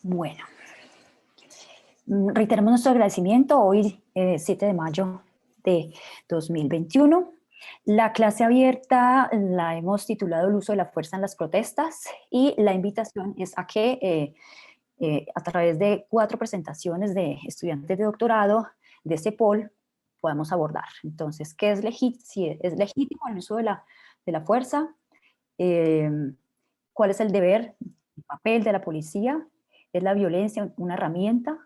Bueno, reiteramos nuestro agradecimiento hoy, 7 de mayo de 2021. La clase abierta la hemos titulado El uso de la fuerza en las protestas y la invitación es a que a través de 4 presentaciones de estudiantes de doctorado de CEPOL podamos abordar. Entonces, ¿qué es si es legítimo el uso de la fuerza? Eh, ¿Cuál es el deber, el papel de la policía? ¿Es la violencia una herramienta?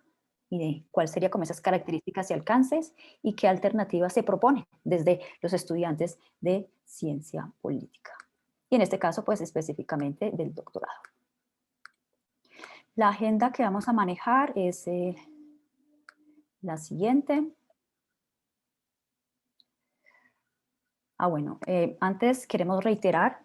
¿Y de cuál sería como esas características y alcances? ¿Y qué alternativas se proponen desde los estudiantes de ciencia política? Y en este caso, pues específicamente del doctorado. La agenda que vamos a manejar es la siguiente. Bueno, antes queremos reiterar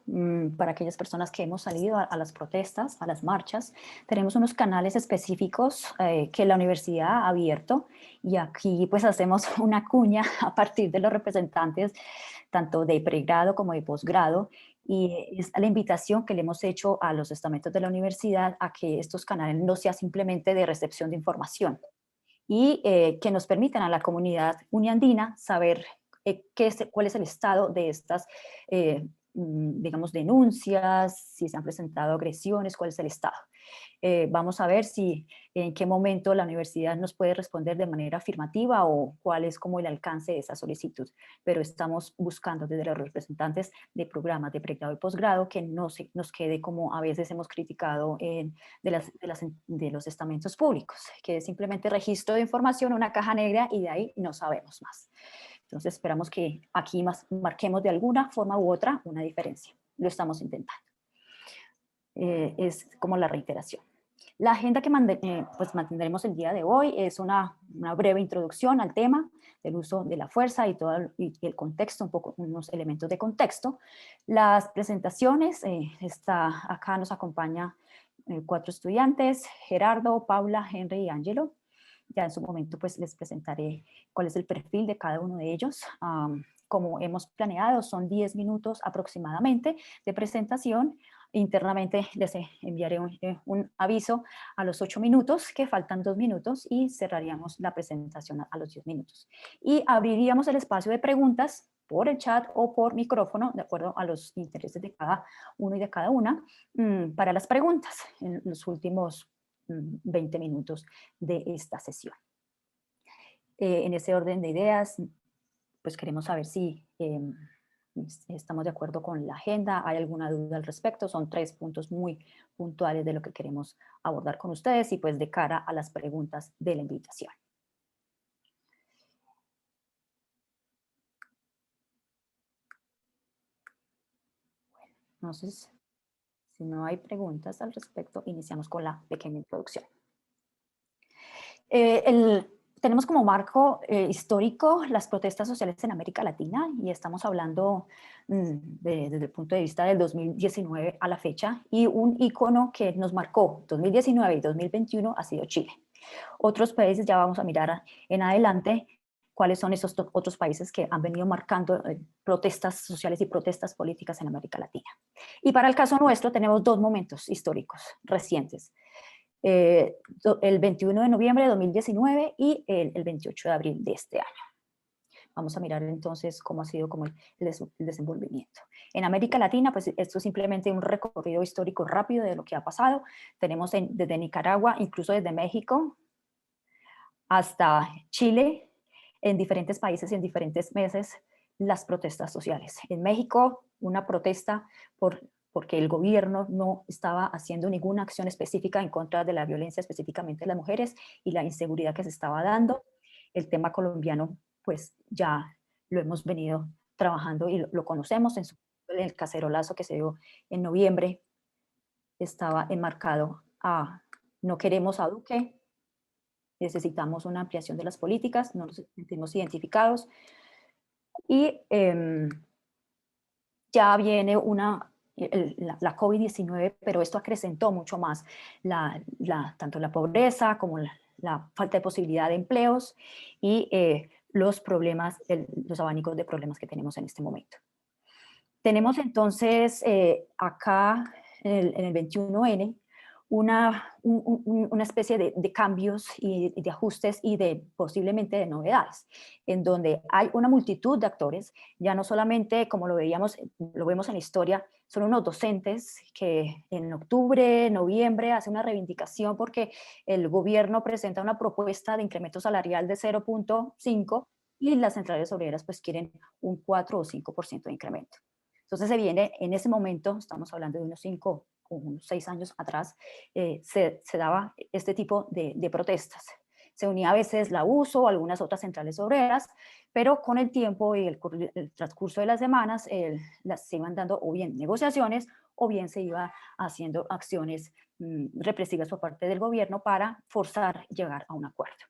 para aquellas personas que hemos salido a las protestas, a las marchas, tenemos unos canales específicos que la universidad ha abierto y aquí pues hacemos una cuña a partir de los representantes tanto de pregrado como de posgrado y es la invitación que le hemos hecho a los estamentos de la universidad a que estos canales no sean simplemente de recepción de información y que nos permitan a la comunidad uniandina saber cuál es el estado de estas, digamos, denuncias, si se han presentado agresiones, cuál es el estado. Vamos a ver si en qué momento la universidad nos puede responder de manera afirmativa o cuál es como el alcance de esa solicitud. Pero estamos buscando desde los representantes de programas de pregrado y posgrado que no se nos quede como a veces hemos criticado de los estamentos públicos, que es simplemente registro de información, una caja negra y de ahí no sabemos más. Entonces esperamos que aquí marquemos de alguna forma u otra una diferencia. Lo estamos intentando. Es como la reiteración. La agenda que pues mantendremos el día de hoy es una breve introducción al tema del uso de la fuerza y todo el contexto, un poco unos elementos de contexto. Las presentaciones, acá nos acompaña 4 estudiantes, Gerardo, Paula, Henry y Angelo. Ya en su momento pues les presentaré cuál es el perfil de cada uno de ellos. Como hemos planeado, son 10 minutos aproximadamente de presentación. Internamente les enviaré un aviso a los 8 minutos, que faltan 2 minutos, y cerraríamos la presentación a los 10 minutos. Y abriríamos el espacio de preguntas por el chat o por micrófono, de acuerdo a los intereses de cada uno y de cada una, para las preguntas en los últimos 20 minutos de esta sesión. En ese orden de ideas, pues queremos saber si estamos de acuerdo con la agenda, hay alguna duda al respecto, son 3 puntos muy puntuales de lo que queremos abordar con ustedes y pues de cara a las preguntas de la invitación. Bueno, entonces, si no hay preguntas al respecto, iniciamos con la pequeña introducción. Tenemos como marco histórico las protestas sociales en América Latina y estamos hablando desde el punto de vista del 2019 a la fecha, y un icono que nos marcó 2019 y 2021 ha sido Chile. Otros países ya vamos a mirar en adelante cuáles son esos otros países que han venido marcando protestas sociales y protestas políticas en América Latina. Y para el caso nuestro tenemos 2 momentos históricos recientes. El 21 de noviembre de 2019 y el 28 de abril de este año. Vamos a mirar entonces cómo ha sido como el desenvolvimiento. En América Latina, pues esto es simplemente un recorrido histórico rápido de lo que ha pasado. Tenemos desde Nicaragua, incluso desde México, hasta Chile, en diferentes países y en diferentes meses, las protestas sociales. En México, una protesta porque el gobierno no estaba haciendo ninguna acción específica en contra de la violencia, específicamente de las mujeres, y la inseguridad que se estaba dando. El tema colombiano, pues ya lo hemos venido trabajando y lo conocemos. En el cacerolazo que se dio en noviembre estaba enmarcado a no queremos a Duque, necesitamos una ampliación de las políticas, no nos sentimos identificados. Y ya viene la COVID-19, pero esto acrecentó mucho más tanto la pobreza como la falta de posibilidad de empleos y los problemas, los abanicos de problemas que tenemos en este momento. Tenemos entonces acá en el 21N una especie de cambios y de ajustes y de posiblemente de novedades, en donde hay una multitud de actores, ya no solamente como lo vemos en la historia, son unos docentes que en octubre, noviembre hace una reivindicación porque el gobierno presenta una propuesta de incremento salarial de 0,5 y las centrales obreras pues quieren un 4 o 5% de incremento. Entonces se viene en ese momento, estamos hablando de unos 5 o unos 6 años atrás, se daba este tipo de protestas. Se unía a veces la USO o algunas otras centrales obreras, pero con el tiempo y el transcurso de las semanas se iban dando o bien negociaciones o bien se iba haciendo acciones represivas por parte del gobierno para forzar llegar a un acuerdo.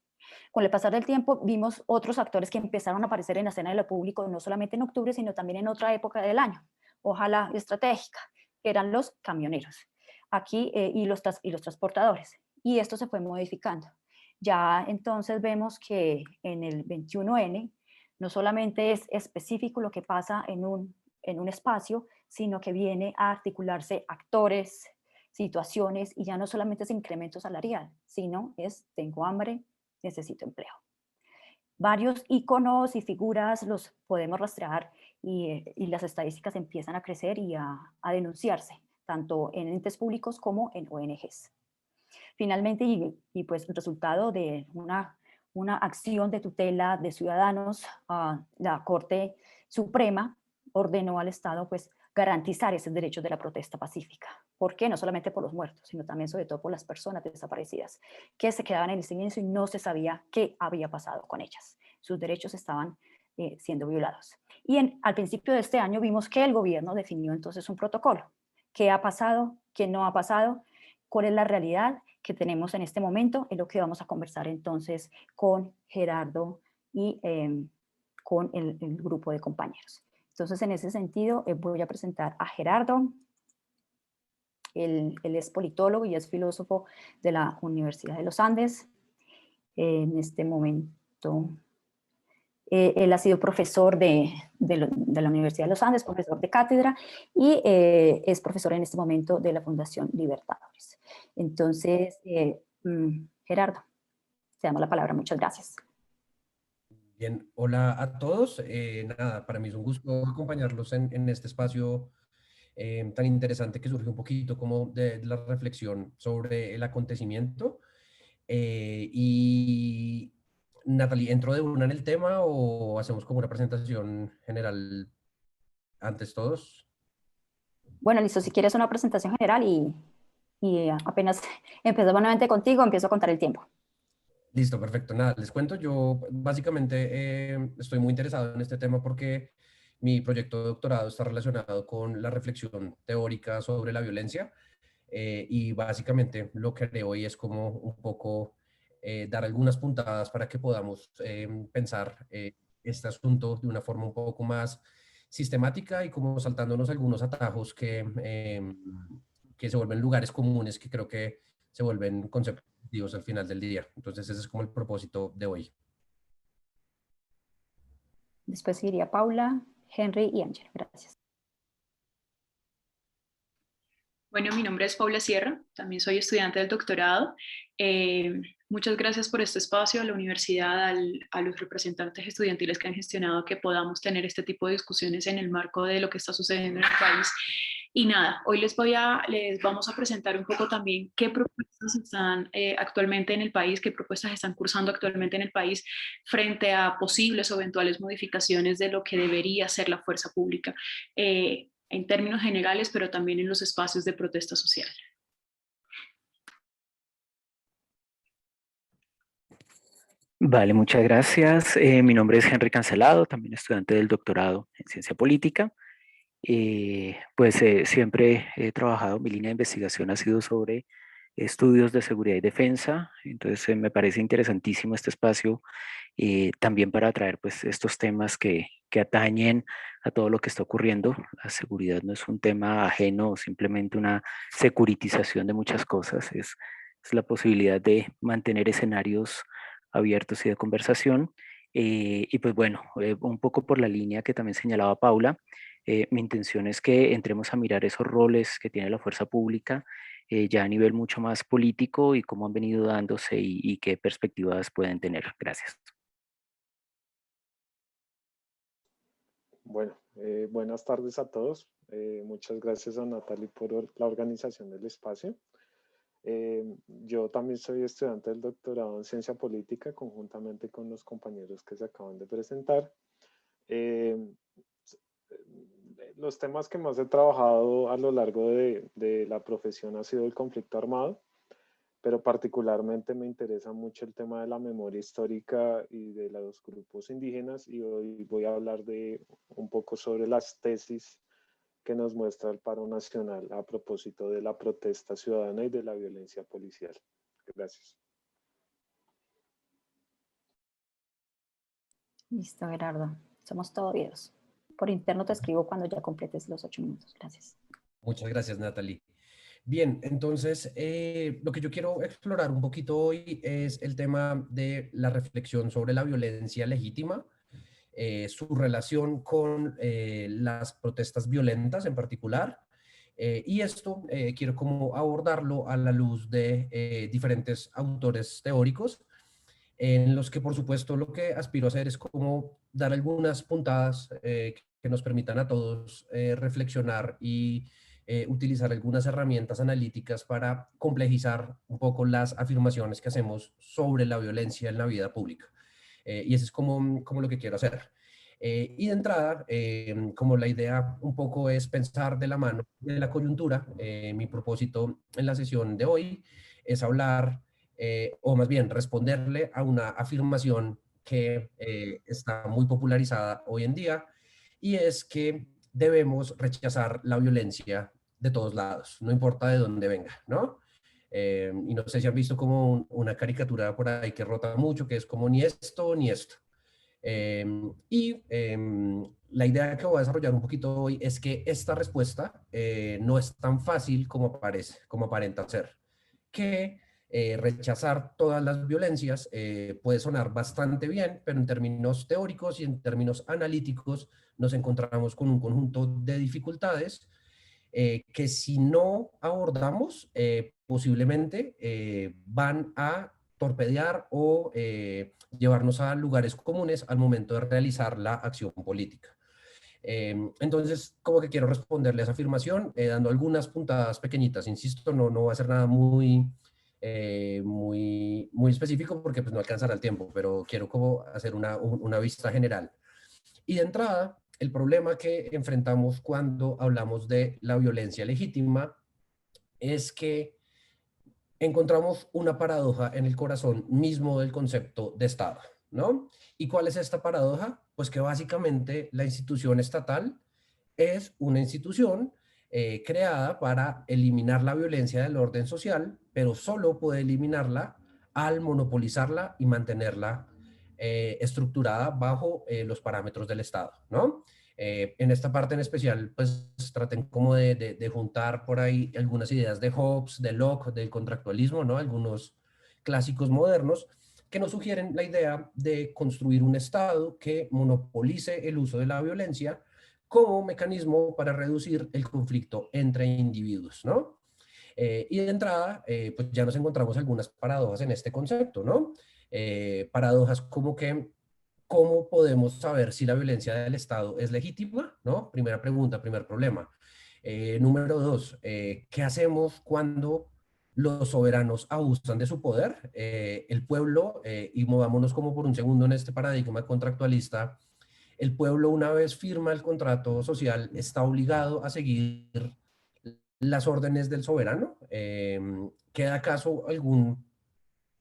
Con el pasar del tiempo vimos otros actores que empezaron a aparecer en la escena de lo público, no solamente en octubre, sino también en otra época del año, ojalá estratégica, que eran los camioneros aquí y los transportadores. Y esto se fue modificando. Ya entonces vemos que en el 21N no solamente es específico lo que pasa en un espacio, sino que viene a articularse actores, situaciones, y ya no solamente es incremento salarial, sino es tengo hambre, necesito empleo. Varios iconos y figuras los podemos rastrear y las estadísticas empiezan a crecer y a denunciarse, tanto en entes públicos como en ONGs. Finalmente, y pues el resultado de una acción de tutela de ciudadanos, la Corte Suprema ordenó al Estado pues garantizar ese derecho de la protesta pacífica. ¿Por qué? No solamente por los muertos, sino también sobre todo por las personas desaparecidas, que se quedaban en el silencio y no se sabía qué había pasado con ellas. Sus derechos estaban siendo violados. Y al principio de este año vimos que el gobierno definió entonces un protocolo. ¿Qué ha pasado? ¿Qué no ha pasado? ¿Cuál es la realidad que tenemos en este momento? Es lo que vamos a conversar entonces con Gerardo y con el grupo de compañeros. Entonces, en ese sentido, voy a presentar a Gerardo. Él es politólogo y es filósofo de la Universidad de los Andes. En este momento, él ha sido profesor de la Universidad de los Andes, profesor de cátedra, y es profesor en este momento de la Fundación Libertadores. Entonces, Gerardo, te damos la palabra. Muchas gracias. Bien, hola a todos. Nada, para mí es un gusto acompañarlos en este espacio tan interesante que surge un poquito como de la reflexión sobre el acontecimiento. Y Natalie, ¿entro de una en el tema o hacemos como una presentación general antes todos? Bueno, listo, si quieres una presentación general y apenas empezamos nuevamente contigo, empiezo a contar el tiempo. Listo, perfecto. Nada, les cuento, yo básicamente estoy muy interesado en este tema porque mi proyecto de doctorado está relacionado con la reflexión teórica sobre la violencia y básicamente lo que haré hoy es como un poco dar algunas puntadas para que podamos pensar este asunto de una forma un poco más sistemática y como saltándonos algunos atajos que se vuelven lugares comunes que creo que se vuelven conceptos al final del día. Entonces ese es como el propósito de hoy. Después iría Paula, Henry y Ángel. Gracias. Bueno, mi nombre es Paula Sierra, también soy estudiante del doctorado. Muchas gracias por este espacio, a la universidad, a los representantes estudiantiles que han gestionado que podamos tener este tipo de discusiones en el marco de lo que está sucediendo en el país. Y nada, hoy les vamos a presentar un poco también qué propuestas están actualmente en el país, qué propuestas están cursando actualmente en el país frente a posibles o eventuales modificaciones de lo que debería ser la fuerza pública. En términos generales, pero también en los espacios de protesta social. Vale, muchas gracias. Mi nombre es Henry Cancelado, también estudiante del doctorado en Ciencia Política. Siempre he trabajado, mi línea de investigación ha sido sobre estudios de seguridad y defensa, entonces me parece interesantísimo este espacio también para traer pues estos temas que atañen a todo lo que está ocurriendo. La seguridad no es un tema ajeno o simplemente una securitización de muchas cosas, es la posibilidad de mantener escenarios abiertos y de conversación. Y pues bueno, un poco por la línea que también señalaba Paula, Mi intención es que entremos a mirar esos roles que tiene la fuerza pública ya a nivel mucho más político y cómo han venido dándose y qué perspectivas pueden tener. Gracias. Bueno, buenas tardes a todos. Muchas gracias a Natalie por la organización del espacio. Yo también soy estudiante del doctorado en ciencia política, conjuntamente con los compañeros que se acaban de presentar. Eh, los temas que más he trabajado a lo largo de la profesión ha sido el conflicto armado, pero particularmente me interesa mucho el tema de la memoria histórica y de los grupos indígenas, y hoy voy a hablar un poco sobre las tesis que nos muestra el paro nacional a propósito de la protesta ciudadana y de la violencia policial. Gracias. Listo, Gerardo. Somos todo oídos. Por interno te escribo cuando ya completes los 8 minutos. Gracias. Muchas gracias, Natalie. Bien, entonces lo que yo quiero explorar un poquito hoy es el tema de la reflexión sobre la violencia legítima, su relación con las protestas violentas en particular, y esto quiero como abordarlo a la luz de diferentes autores teóricos, en los que por supuesto lo que aspiro a hacer es como dar algunas puntadas que nos permitan a todos reflexionar y utilizar algunas herramientas analíticas para complejizar un poco las afirmaciones que hacemos sobre la violencia en la vida pública. Y eso es como lo que quiero hacer. Y de entrada, como la idea un poco es pensar de la mano de la coyuntura, mi propósito en la sesión de hoy es hablar, o más bien responderle a una afirmación que está muy popularizada hoy en día, y es que debemos rechazar la violencia de todos lados, no importa de dónde venga, ¿no? Y no sé si han visto como una caricatura por ahí que rota mucho, que es como ni esto ni esto. La idea que voy a desarrollar un poquito hoy es que esta respuesta no es tan fácil como parece, como aparenta ser. Que rechazar todas las violencias puede sonar bastante bien, pero en términos teóricos y en términos analíticos nos encontramos con un conjunto de dificultades que si no abordamos, posiblemente van a torpedear o llevarnos a lugares comunes al momento de realizar la acción política. Entonces, como que quiero responderle a esa afirmación, dando algunas puntadas pequeñitas. Insisto, no va a ser nada muy específico porque pues, no alcanzará el tiempo, pero quiero como hacer una vista general. Y de entrada, el problema que enfrentamos cuando hablamos de la violencia legítima es que encontramos una paradoja en el corazón mismo del concepto de Estado, ¿no? ¿Y cuál es esta paradoja? Pues que básicamente la institución estatal es una institución creada para eliminar la violencia del orden social, pero solo puede eliminarla al monopolizarla y mantenerla estructurada bajo los parámetros del Estado, ¿no? En esta parte en especial, pues traten como de juntar por ahí algunas ideas de Hobbes, de Locke, del contractualismo, ¿no? Algunos clásicos modernos que nos sugieren la idea de construir un Estado que monopolice el uso de la violencia como mecanismo para reducir el conflicto entre individuos, ¿no? Y de entrada, pues ya nos encontramos algunas paradojas en este concepto, ¿no? Paradojas como que, ¿cómo podemos saber si la violencia del Estado es legítima? ¿No? Primera pregunta, primer problema. Número dos, ¿qué hacemos cuando los soberanos abusan de su poder? El pueblo, y movámonos como por un segundo en este paradigma contractualista, el pueblo una vez firma el contrato social está obligado a seguir las órdenes del soberano. ¿Queda acaso algún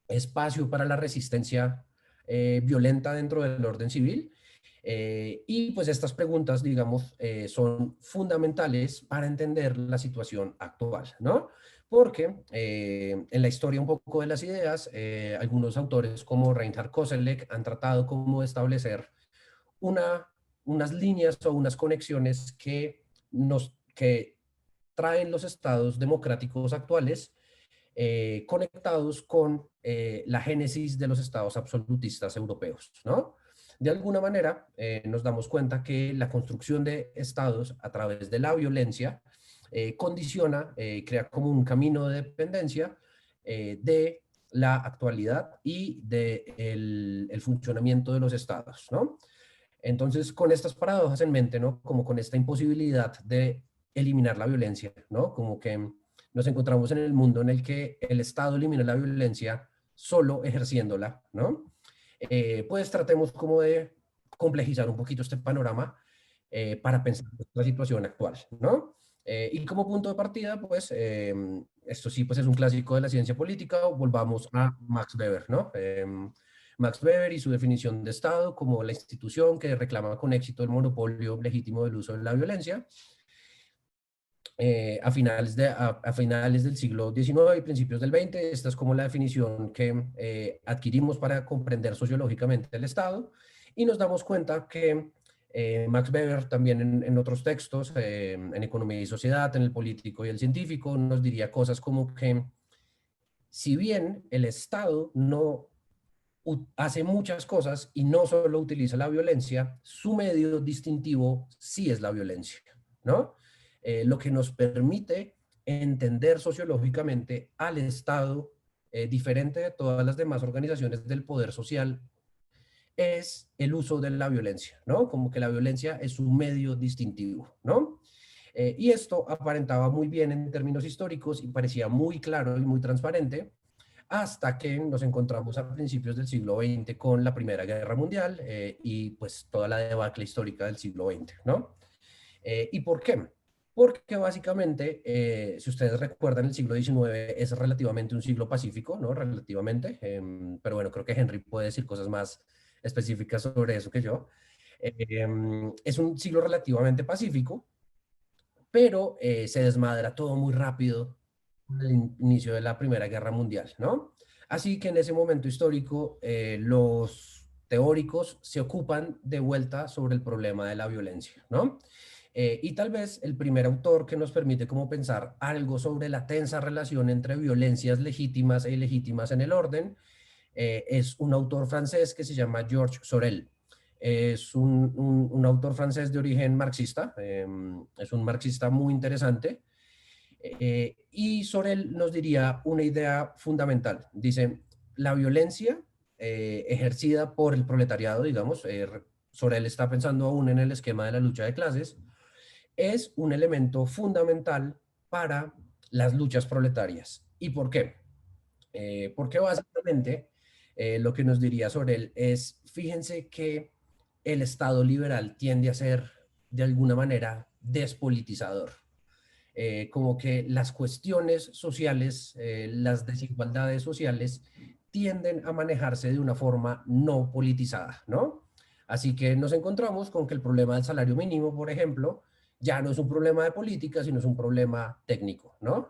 espacio para la resistencia violenta dentro del orden civil? Y pues estas preguntas, digamos, son fundamentales para entender la situación actual, ¿no? Porque en la historia un poco de las ideas, algunos autores como Reinhard Koselleck han tratado como de establecer unas líneas o unas conexiones que traen los estados democráticos actuales conectados con la génesis de los estados absolutistas europeos, ¿no? De alguna manera, nos damos cuenta que la construcción de estados a través de la violencia condiciona, crea como un camino de dependencia de la actualidad y de el funcionamiento de los estados, ¿no? Entonces, con estas paradojas en mente, ¿no? Como con esta imposibilidad de eliminar la violencia, ¿no? Como que nos encontramos en el mundo en el que el Estado elimina la violencia solo ejerciéndola, ¿no? Pues tratemos como de complejizar un poquito este panorama para pensar en la situación actual, ¿no? Y como punto de partida, pues, esto sí, pues es un clásico de la ciencia política, volvamos a Max Weber, ¿no? Max Weber y su definición de Estado como la institución que reclama con éxito el monopolio legítimo del uso de la violencia. A finales del siglo XIX y principios del XX, esta es como la definición que adquirimos para comprender sociológicamente el Estado, y nos damos cuenta que Max Weber también en otros textos, en Economía y Sociedad, en El Político y el Científico, nos diría cosas como que si bien el Estado no hace muchas cosas y no solo utiliza la violencia, su medio distintivo sí es la violencia, ¿no? Lo que nos permite entender sociológicamente al Estado, diferente de todas las demás organizaciones del poder social, es el uso de la violencia, ¿no? Como que la violencia es un medio distintivo, ¿no? Y esto aparentaba muy bien en términos históricos y parecía muy claro y muy transparente, hasta que nos encontramos a principios del siglo XX con la Primera Guerra Mundial y pues toda la debacle histórica del siglo XX, ¿no? ¿Y por qué? Porque básicamente, si ustedes recuerdan, el siglo XIX es relativamente un siglo pacífico, ¿no? Relativamente, pero bueno, creo que Henry puede decir cosas más específicas sobre eso que yo. Es un siglo relativamente pacífico, pero se desmadra todo muy rápido al inicio de la Primera Guerra Mundial, ¿no? Así que en ese momento histórico, los teóricos se ocupan de vuelta sobre el problema de la violencia, ¿no? Y tal vez el primer autor que nos permite como pensar algo sobre la tensa relación entre violencias legítimas e ilegítimas en el orden es un autor francés que se llama Georges Sorel. Es un autor francés de origen marxista, es un marxista muy interesante, y Sorel nos diría una idea fundamental. Dice, la violencia ejercida por el proletariado, digamos, Sorel está pensando aún en el esquema de la lucha de clases, es un elemento fundamental para las luchas proletarias. ¿Y por qué? Porque básicamente lo que nos diría Sorel es, fíjense que el Estado liberal tiende a ser de alguna manera despolitizador. Como que las cuestiones sociales, las desigualdades sociales tienden a manejarse de una forma no politizada, ¿no? Así que nos encontramos con que el problema del salario mínimo, por ejemplo, ya no es un problema de política, sino es un problema técnico, ¿no?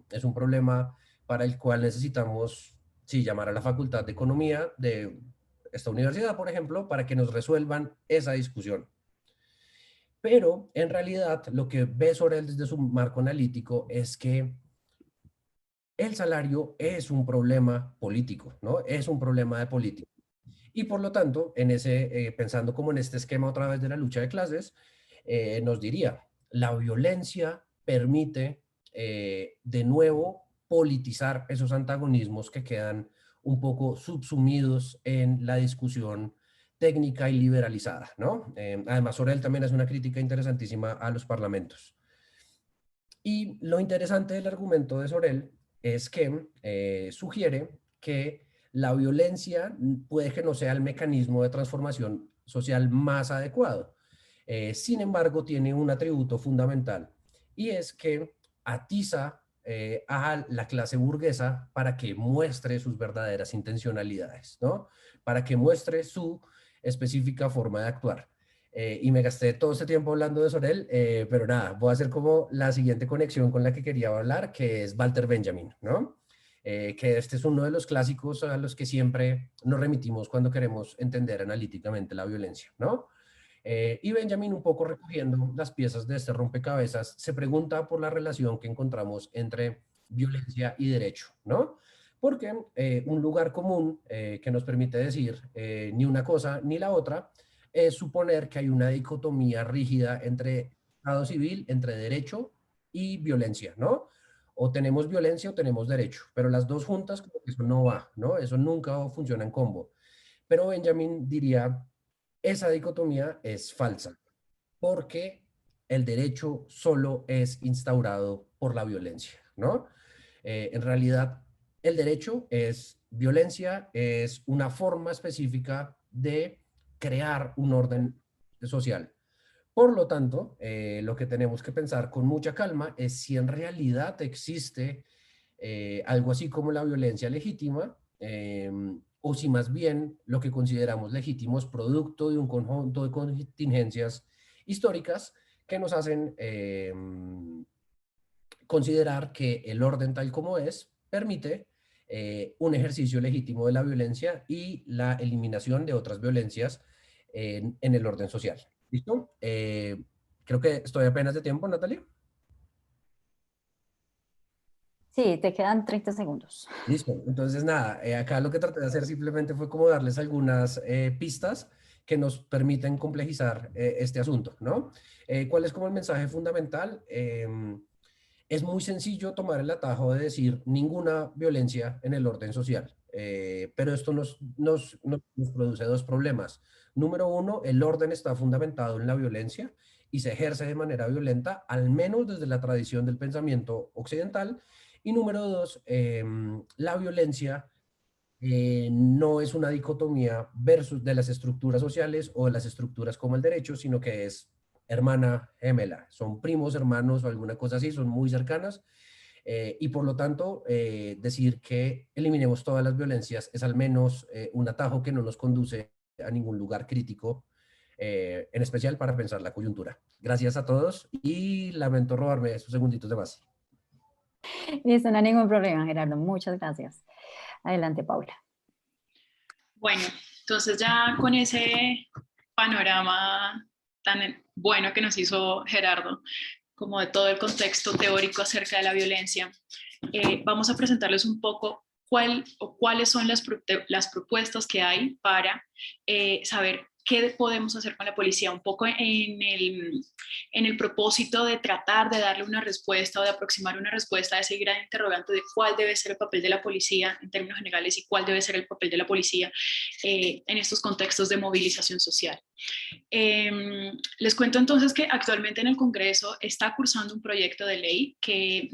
Es un problema para el cual necesitamos, sí, llamar a la Facultad de Economía de esta universidad, por ejemplo, para que nos resuelvan esa discusión. Pero en realidad lo que ve Sorel desde su marco analítico es que el salario es un problema político, ¿no? Es un problema de política. Y por lo tanto, pensando como en este esquema otra vez de la lucha de clases, nos diría, la violencia permite de nuevo politizar esos antagonismos que quedan un poco subsumidos en la discusión técnica y liberalizada, ¿no? Además, Sorel también es una crítica interesantísima a los parlamentos. Y lo interesante del argumento de Sorel es que sugiere que la violencia puede que no sea el mecanismo de transformación social más adecuado. Sin embargo, tiene un atributo fundamental y es que atiza a la clase burguesa para que muestre sus verdaderas intencionalidades, ¿no? Para que muestre su específica forma de actuar. Y me gasté todo este tiempo hablando de Sorel, pero nada, voy a hacer como la siguiente conexión con la que quería hablar, que es Walter Benjamin, ¿no? Que este es uno de los clásicos a los que siempre nos remitimos cuando queremos entender analíticamente la violencia, ¿no? Y Benjamin, un poco recogiendo las piezas de este rompecabezas, se pregunta por la relación que encontramos entre violencia y derecho, ¿no? porque un lugar común que nos permite decir ni una cosa ni la otra es suponer que hay una dicotomía rígida entre Estado civil, entre derecho y violencia, ¿no? O tenemos violencia o tenemos derecho, pero las dos juntas como que eso no va, ¿no? Eso nunca funciona en combo. Pero Benjamin diría, esa dicotomía es falsa, porque el derecho solo es instaurado por la violencia, ¿no? En realidad, el derecho es violencia, es una forma específica de crear un orden social. Por lo tanto, lo que tenemos que pensar con mucha calma es si en realidad existe algo así como la violencia legítima, o si más bien lo que consideramos legítimo es producto de un conjunto de contingencias históricas que nos hacen considerar que el orden tal como es permite un ejercicio legítimo de la violencia y la eliminación de otras violencias en el orden social. ¿Listo? Creo que estoy apenas de tiempo, Natalia. Sí, te quedan 30 segundos. Listo. Entonces, nada, acá lo que traté de hacer simplemente fue como darles algunas pistas que nos permiten complejizar este asunto, ¿no? ¿Cuál es como el mensaje fundamental? Es muy sencillo tomar el atajo de decir ninguna violencia en el orden social, pero esto nos produce dos problemas. Número uno, el orden está fundamentado en la violencia y se ejerce de manera violenta, al menos desde la tradición del pensamiento occidental. Y número dos, la violencia no es una dicotomía versus de las estructuras sociales o de las estructuras como el derecho, sino que es hermana gemela, son primos, hermanos o alguna cosa así, son muy cercanas, y por lo tanto decir que eliminemos todas las violencias es al menos un atajo que no nos conduce a ningún lugar crítico, en especial para pensar la coyuntura. Gracias a todos y lamento robarme esos segunditos de más. Listo, no hay ningún problema, Gerardo. Muchas gracias. Adelante, Paula. Bueno, entonces ya con ese panorama tan bueno que nos hizo Gerardo, como de todo el contexto teórico acerca de la violencia, vamos a presentarles un poco cuáles son las propuestas que hay para saber qué podemos hacer con la policía, un poco en el propósito de tratar de darle una respuesta o de aproximar una respuesta a ese gran interrogante de cuál debe ser el papel de la policía en términos generales y cuál debe ser el papel de la policía en estos contextos de movilización social. Les cuento entonces que actualmente en el Congreso está cursando un proyecto de ley que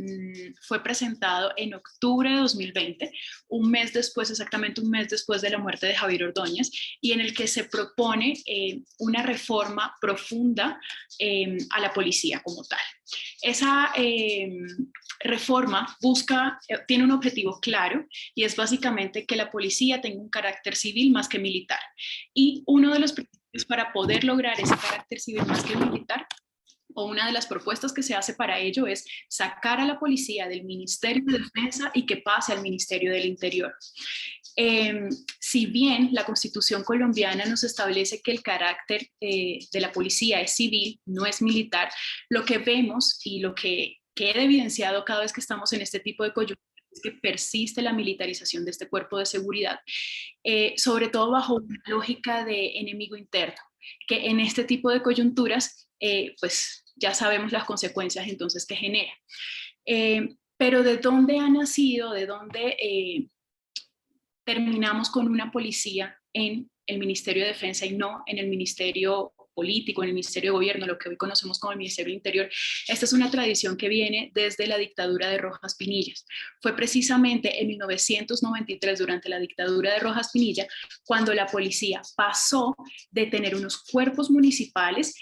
fue presentado en octubre de 2020, un mes después, exactamente un mes después de la muerte de Javier Ordóñez, y en el que se propone una reforma profunda a la policía como tal. Esa reforma tiene un objetivo claro y es básicamente que la policía tenga un carácter civil más que militar. Y uno de los principios para poder lograr ese carácter civil más que militar, o una de las propuestas que se hace para ello, es sacar a la policía del Ministerio de Defensa y que pase al Ministerio del Interior. Si bien la Constitución colombiana nos establece que el carácter de la policía es civil, no es militar, lo que vemos y lo que queda evidenciado cada vez que estamos en este tipo de coyunturas es que persiste la militarización de este cuerpo de seguridad, sobre todo bajo una lógica de enemigo interno, que en este tipo de coyunturas, pues ya sabemos las consecuencias entonces que genera. Pero ¿de dónde ha nacido, de dónde terminamos con una policía en el Ministerio de Defensa y no en el Ministerio político, en el Ministerio de Gobierno, lo que hoy conocemos como el Ministerio del Interior? Esta es una tradición que viene desde la dictadura de Rojas Pinilla. Fue precisamente en 1993, durante la dictadura de Rojas Pinilla, cuando la policía pasó de tener unos cuerpos municipales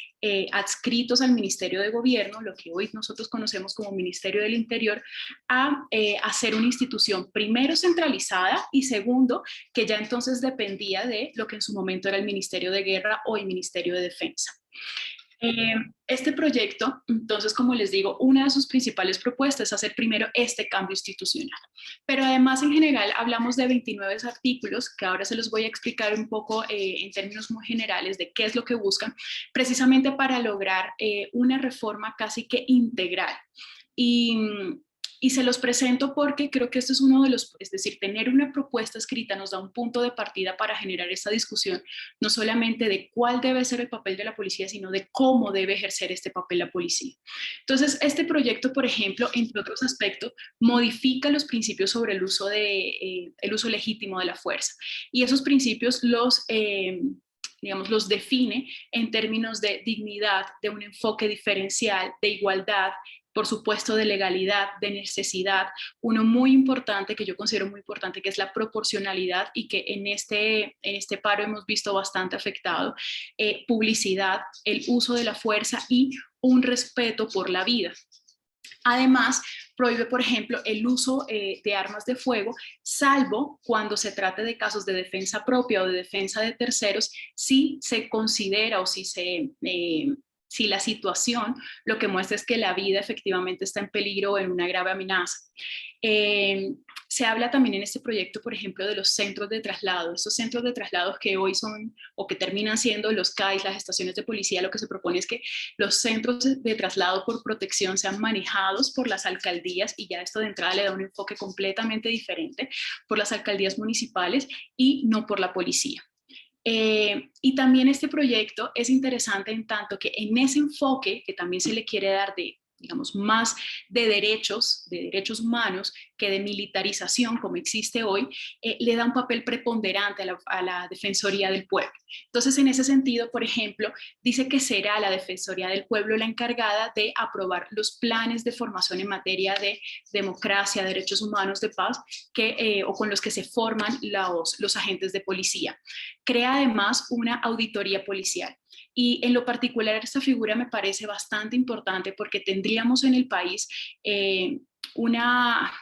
adscritos al Ministerio de Gobierno, lo que hoy nosotros conocemos como Ministerio del Interior, a ser una institución primero centralizada y segundo que ya entonces dependía de lo que en su momento era el Ministerio de Guerra o el Ministerio de Defensa. Este proyecto, entonces, como les digo, una de sus principales propuestas es hacer primero este cambio institucional. Pero además, en general, hablamos de 29 artículos, que ahora se los voy a explicar un poco en términos muy generales de qué es lo que buscan, precisamente para lograr una reforma casi que integral. Y Y se los presento porque creo que esto es uno de los, es decir, tener una propuesta escrita nos da un punto de partida para generar esta discusión, no solamente de cuál debe ser el papel de la policía, sino de cómo debe ejercer este papel la policía. Entonces, este proyecto, por ejemplo, entre otros aspectos, modifica los principios sobre el uso legítimo de la fuerza. Y esos principios digamos, los define en términos de dignidad, de un enfoque diferencial, de igualdad, por supuesto de legalidad, de necesidad, uno muy importante que yo considero muy importante, que es la proporcionalidad y que en este paro hemos visto bastante afectado, publicidad, el uso de la fuerza y un respeto por la vida. Además, prohíbe, por ejemplo, el uso de armas de fuego, salvo cuando se trate de casos de defensa propia o de defensa de terceros, si se considera o si la situación lo que muestra es que la vida efectivamente está en peligro o en una grave amenaza. Se habla también en este proyecto, por ejemplo, de los centros de traslado. Esos centros de traslado que hoy son o que terminan siendo los CAIs, las estaciones de policía, lo que se propone es que los centros de traslado por protección sean manejados por las alcaldías, y ya esto de entrada le da un enfoque completamente diferente, por las alcaldías municipales y no por la policía. Y también este proyecto es interesante en tanto que en ese enfoque que también se le quiere dar de, digamos, más de derechos humanos que de militarización como existe hoy, le da un papel preponderante a la Defensoría del Pueblo. Entonces, en ese sentido, por ejemplo, dice que será la Defensoría del Pueblo la encargada de aprobar los planes de formación en materia de democracia, derechos humanos, de paz, o con los que se forman los agentes de policía. Crea además una auditoría policial. Y en lo particular esta figura me parece bastante importante porque tendríamos en el país una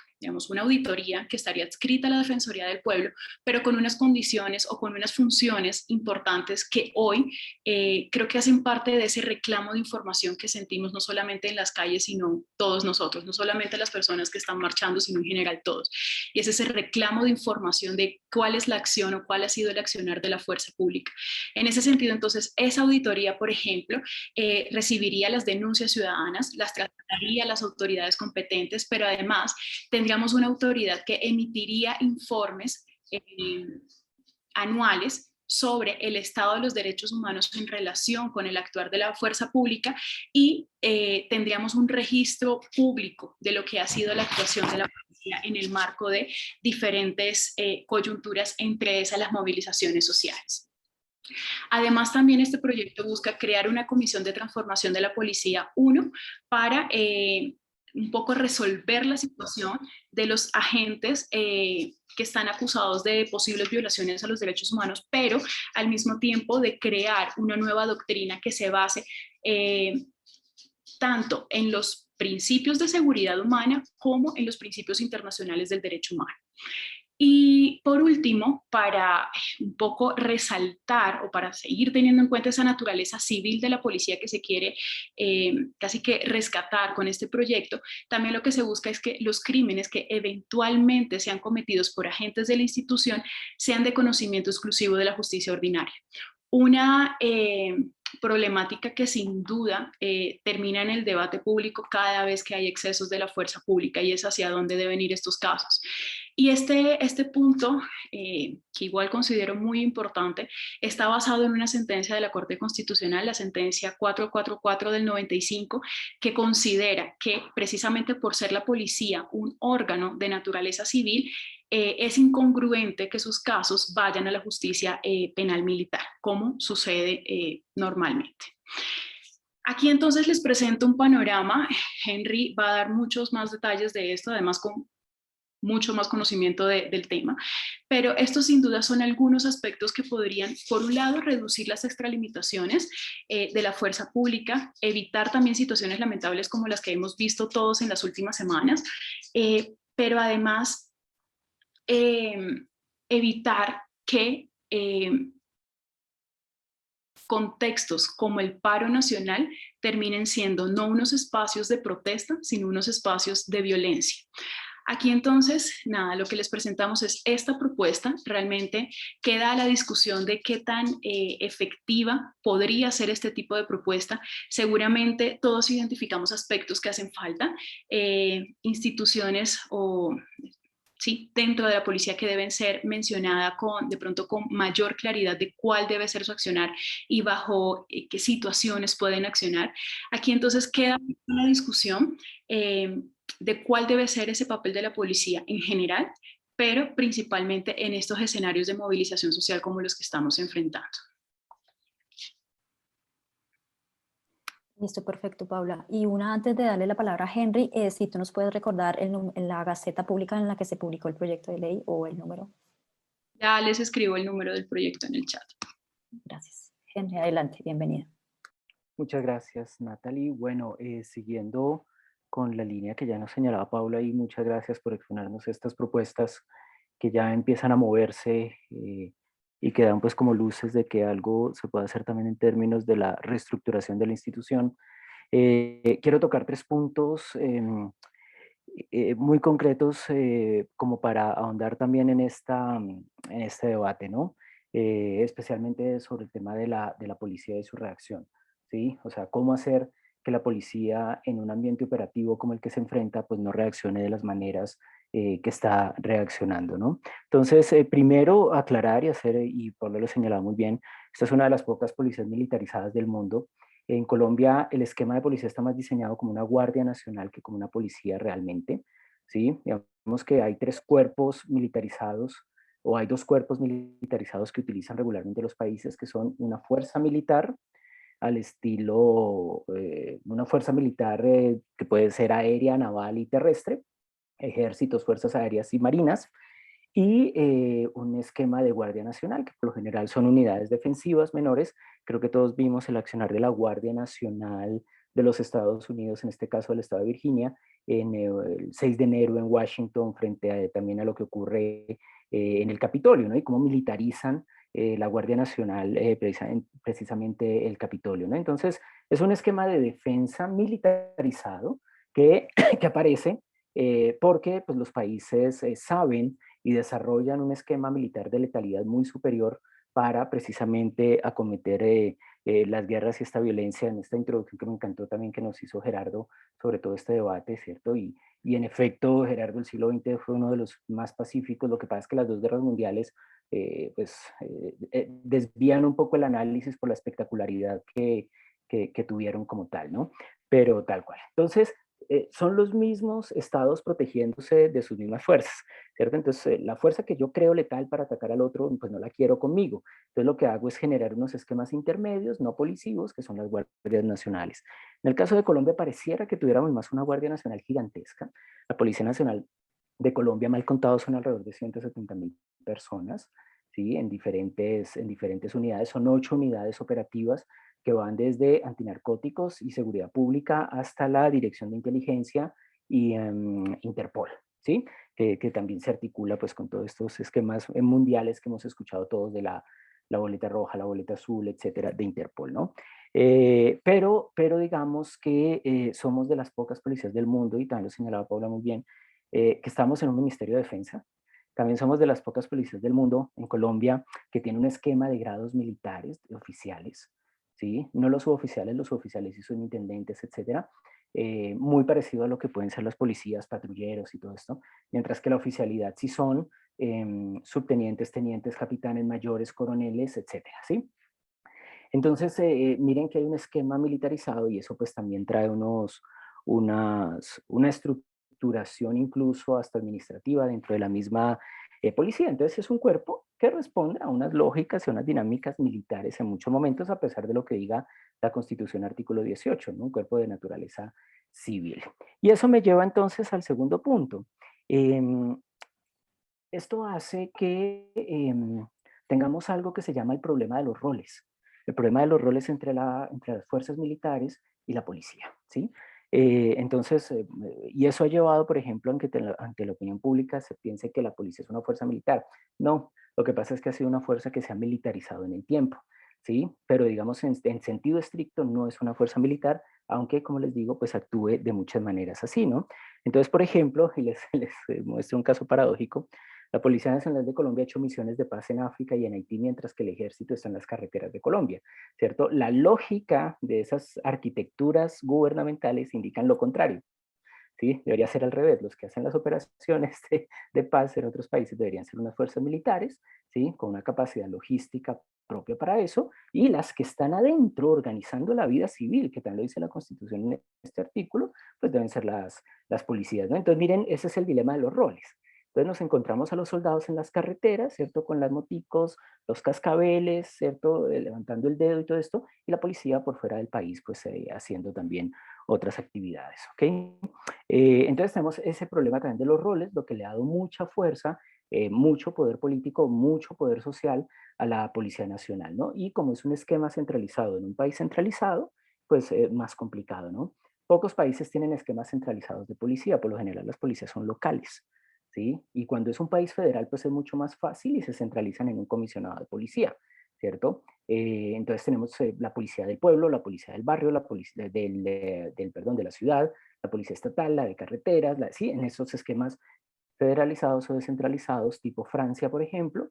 auditoría que estaría adscrita a la Defensoría del Pueblo, pero con unas condiciones o con unas funciones importantes que hoy creo que hacen parte de ese reclamo de información que sentimos no solamente en las calles, sino todos nosotros, no solamente las personas que están marchando, sino en general todos. Y es ese reclamo de información de cuál es la acción o cuál ha sido el accionar de la fuerza pública. En ese sentido, entonces, esa auditoría, por ejemplo, recibiría las denuncias ciudadanas, las trataría a las autoridades competentes, pero además tendríamos una autoridad que emitiría informes anuales sobre el estado de los derechos humanos en relación con el actuar de la fuerza pública, y tendríamos un registro público de lo que ha sido la actuación de la policía en el marco de diferentes coyunturas, entre esas las movilizaciones sociales. Además, también este proyecto busca crear una comisión de transformación de la policía, para un poco resolver la situación de los agentes que están acusados de posibles violaciones a los derechos humanos, pero al mismo tiempo de crear una nueva doctrina que se base tanto en los principios de seguridad humana como en los principios internacionales del derecho humano. Y por último, para un poco resaltar o para seguir teniendo en cuenta esa naturaleza civil de la policía que se quiere casi que rescatar con este proyecto, también lo que se busca es que los crímenes que eventualmente sean cometidos por agentes de la institución sean de conocimiento exclusivo de la justicia ordinaria. Una problemática que sin duda termina en el debate público cada vez que hay excesos de la fuerza pública, y es hacia dónde deben ir estos casos. Y este punto, que igual considero muy importante, está basado en una sentencia de la Corte Constitucional, la sentencia 444 del 95, que considera que precisamente por ser la policía un órgano de naturaleza civil, es incongruente que sus casos vayan a la justicia penal militar, como sucede normalmente. Aquí entonces les presento un panorama. Henry va a dar muchos más detalles de esto, además con mucho más conocimiento del tema, pero estos sin duda son algunos aspectos que podrían, por un lado, reducir las extralimitaciones de la fuerza pública, evitar también situaciones lamentables como las que hemos visto todos en las últimas semanas, pero además evitar que contextos como el paro nacional terminen siendo no unos espacios de protesta, sino unos espacios de violencia. Aquí entonces, nada, lo que les presentamos es esta propuesta. Realmente queda a la discusión de qué tan efectiva podría ser este tipo de propuesta. Seguramente todos identificamos aspectos que hacen falta, instituciones o... Sí, dentro de la policía que deben ser mencionadas de pronto con mayor claridad de cuál debe ser su accionar y bajo qué situaciones pueden accionar. Aquí entonces queda una discusión de cuál debe ser ese papel de la policía en general, pero principalmente en estos escenarios de movilización social como los que estamos enfrentando. Listo, perfecto, Paula. Y una antes de darle la palabra a Henry, si tú nos puedes recordar la Gaceta Pública en la que se publicó el proyecto de ley o el número. Ya les escribo el número del proyecto en el chat. Gracias. Henry, adelante, bienvenida. Muchas gracias, Natalie. Bueno, siguiendo con la línea que ya nos señalaba Paula, y muchas gracias por exponernos estas propuestas que ya empiezan a moverse y que dan pues como luces de que algo se puede hacer también en términos de la reestructuración de la institución. Quiero tocar 3 puntos muy concretos como para ahondar también en este debate, ¿no? Especialmente sobre el tema de la policía y su reacción, ¿sí? O sea, cómo hacer que la policía en un ambiente operativo como el que se enfrenta, pues no reaccione de las maneras que está reaccionando, ¿no? Entonces, primero aclarar y hacer, y Pablo lo señalaba muy bien, esta es una de las pocas policías militarizadas del mundo. En Colombia el esquema de policía está más diseñado como una guardia nacional que como una policía realmente, ¿sí? Digamos que hay 3 cuerpos militarizados o hay 2 cuerpos militarizados que utilizan regularmente los países, que son una fuerza militar al estilo, una fuerza militar que puede ser aérea, naval y terrestre, ejércitos, fuerzas aéreas y marinas, y un esquema de Guardia Nacional, que por lo general son unidades defensivas menores. Creo que todos vimos el accionar de la Guardia Nacional de los Estados Unidos, en este caso del estado de Virginia, en el 6 de enero en Washington, frente también a lo que ocurre en el Capitolio, ¿no? Y cómo militarizan la Guardia Nacional, precisamente el Capitolio, ¿no? Entonces, es un esquema de defensa militarizado que, que aparece porque pues, los países saben y desarrollan un esquema militar de letalidad muy superior para precisamente acometer las guerras y esta violencia. En esta introducción que me encantó también que nos hizo Gerardo sobre todo este debate, ¿cierto? Y en efecto, Gerardo, el siglo XX fue uno de los más pacíficos. Lo que pasa es que las 2 guerras mundiales desvían un poco el análisis por la espectacularidad que tuvieron como tal, ¿no? Pero tal cual. Entonces, son los mismos estados protegiéndose de sus mismas fuerzas, ¿cierto? Entonces, la fuerza que yo creo letal para atacar al otro, pues no la quiero conmigo. Entonces, lo que hago es generar unos esquemas intermedios, no policivos, que son las guardias nacionales. En el caso de Colombia, pareciera que tuviéramos más una Guardia Nacional gigantesca. La Policía Nacional de Colombia, mal contado, son alrededor de 170.000 personas, ¿sí? En diferentes unidades. Son 8 unidades operativas que van desde antinarcóticos y seguridad pública hasta la Dirección de Inteligencia y Interpol, ¿sí? Que también se articula pues con todos estos esquemas mundiales que hemos escuchado todos de la boleta roja, la boleta azul, etcétera, de Interpol, ¿no? Pero digamos que somos de las pocas policías del mundo, y también lo señalaba Paula muy bien, que estamos en un Ministerio de Defensa. También somos de las pocas policías del mundo en Colombia que tiene un esquema de grados militares oficiales, ¿sí? No los suboficiales sí son intendentes, etcétera, muy parecido a lo que pueden ser las policías, patrulleros y todo esto, mientras que la oficialidad sí son subtenientes, tenientes, capitanes, mayores, coroneles, etcétera, ¿sí? Entonces, miren que hay un esquema militarizado y eso pues también trae una estructuración incluso hasta administrativa dentro de la misma policía. Entonces es un cuerpo que responde a unas lógicas y unas dinámicas militares en muchos momentos, a pesar de lo que diga la Constitución artículo 18, ¿no? Un cuerpo de naturaleza civil. Y eso me lleva entonces al segundo punto. Esto hace que tengamos algo que se llama el problema de los roles. El problema de los roles entre las fuerzas militares y la policía, ¿sí? Entonces, y eso ha llevado, por ejemplo, a que ante la opinión pública se piense que la policía es una fuerza militar. No, lo que pasa es que ha sido una fuerza que se ha militarizado en el tiempo, ¿sí? Pero digamos, en sentido estricto no es una fuerza militar, aunque, como les digo, pues actúe de muchas maneras así, ¿no? Entonces, por ejemplo, y les muestro un caso paradójico, la Policía Nacional de Colombia ha hecho misiones de paz en África y en Haití, mientras que el ejército está en las carreteras de Colombia, ¿cierto? La lógica de esas arquitecturas gubernamentales indican lo contrario. ¿Sí? Debería ser al revés. Los que hacen las operaciones de paz en otros países deberían ser unas fuerzas militares, ¿sí? Con una capacidad logística propia para eso, y las que están adentro organizando la vida civil, que también lo dice la Constitución en este artículo, pues deben ser las policías, ¿no? Entonces, miren, ese es el dilema de los roles. Entonces nos encontramos a los soldados en las carreteras, ¿cierto? Con las moticos, los cascabeles, ¿cierto? Levantando el dedo y todo esto, y la policía por fuera del país, pues haciendo también otras actividades, ¿ok? Entonces tenemos ese problema también de los roles, lo que le ha dado mucha fuerza, mucho poder político, mucho poder social a la Policía Nacional, ¿no? Y como es un esquema centralizado en un país centralizado, pues más complicado, ¿no? Pocos países tienen esquemas centralizados de policía, por lo general las policías son locales, ¿sí? Y cuando es un país federal, pues es mucho más fácil y se centralizan en un comisionado de policía, ¿cierto? Entonces tenemos la policía del pueblo, la policía del barrio, la policía perdón, de la ciudad, la policía estatal, la de carreteras, sí, en esos esquemas federalizados o descentralizados, tipo Francia, por ejemplo,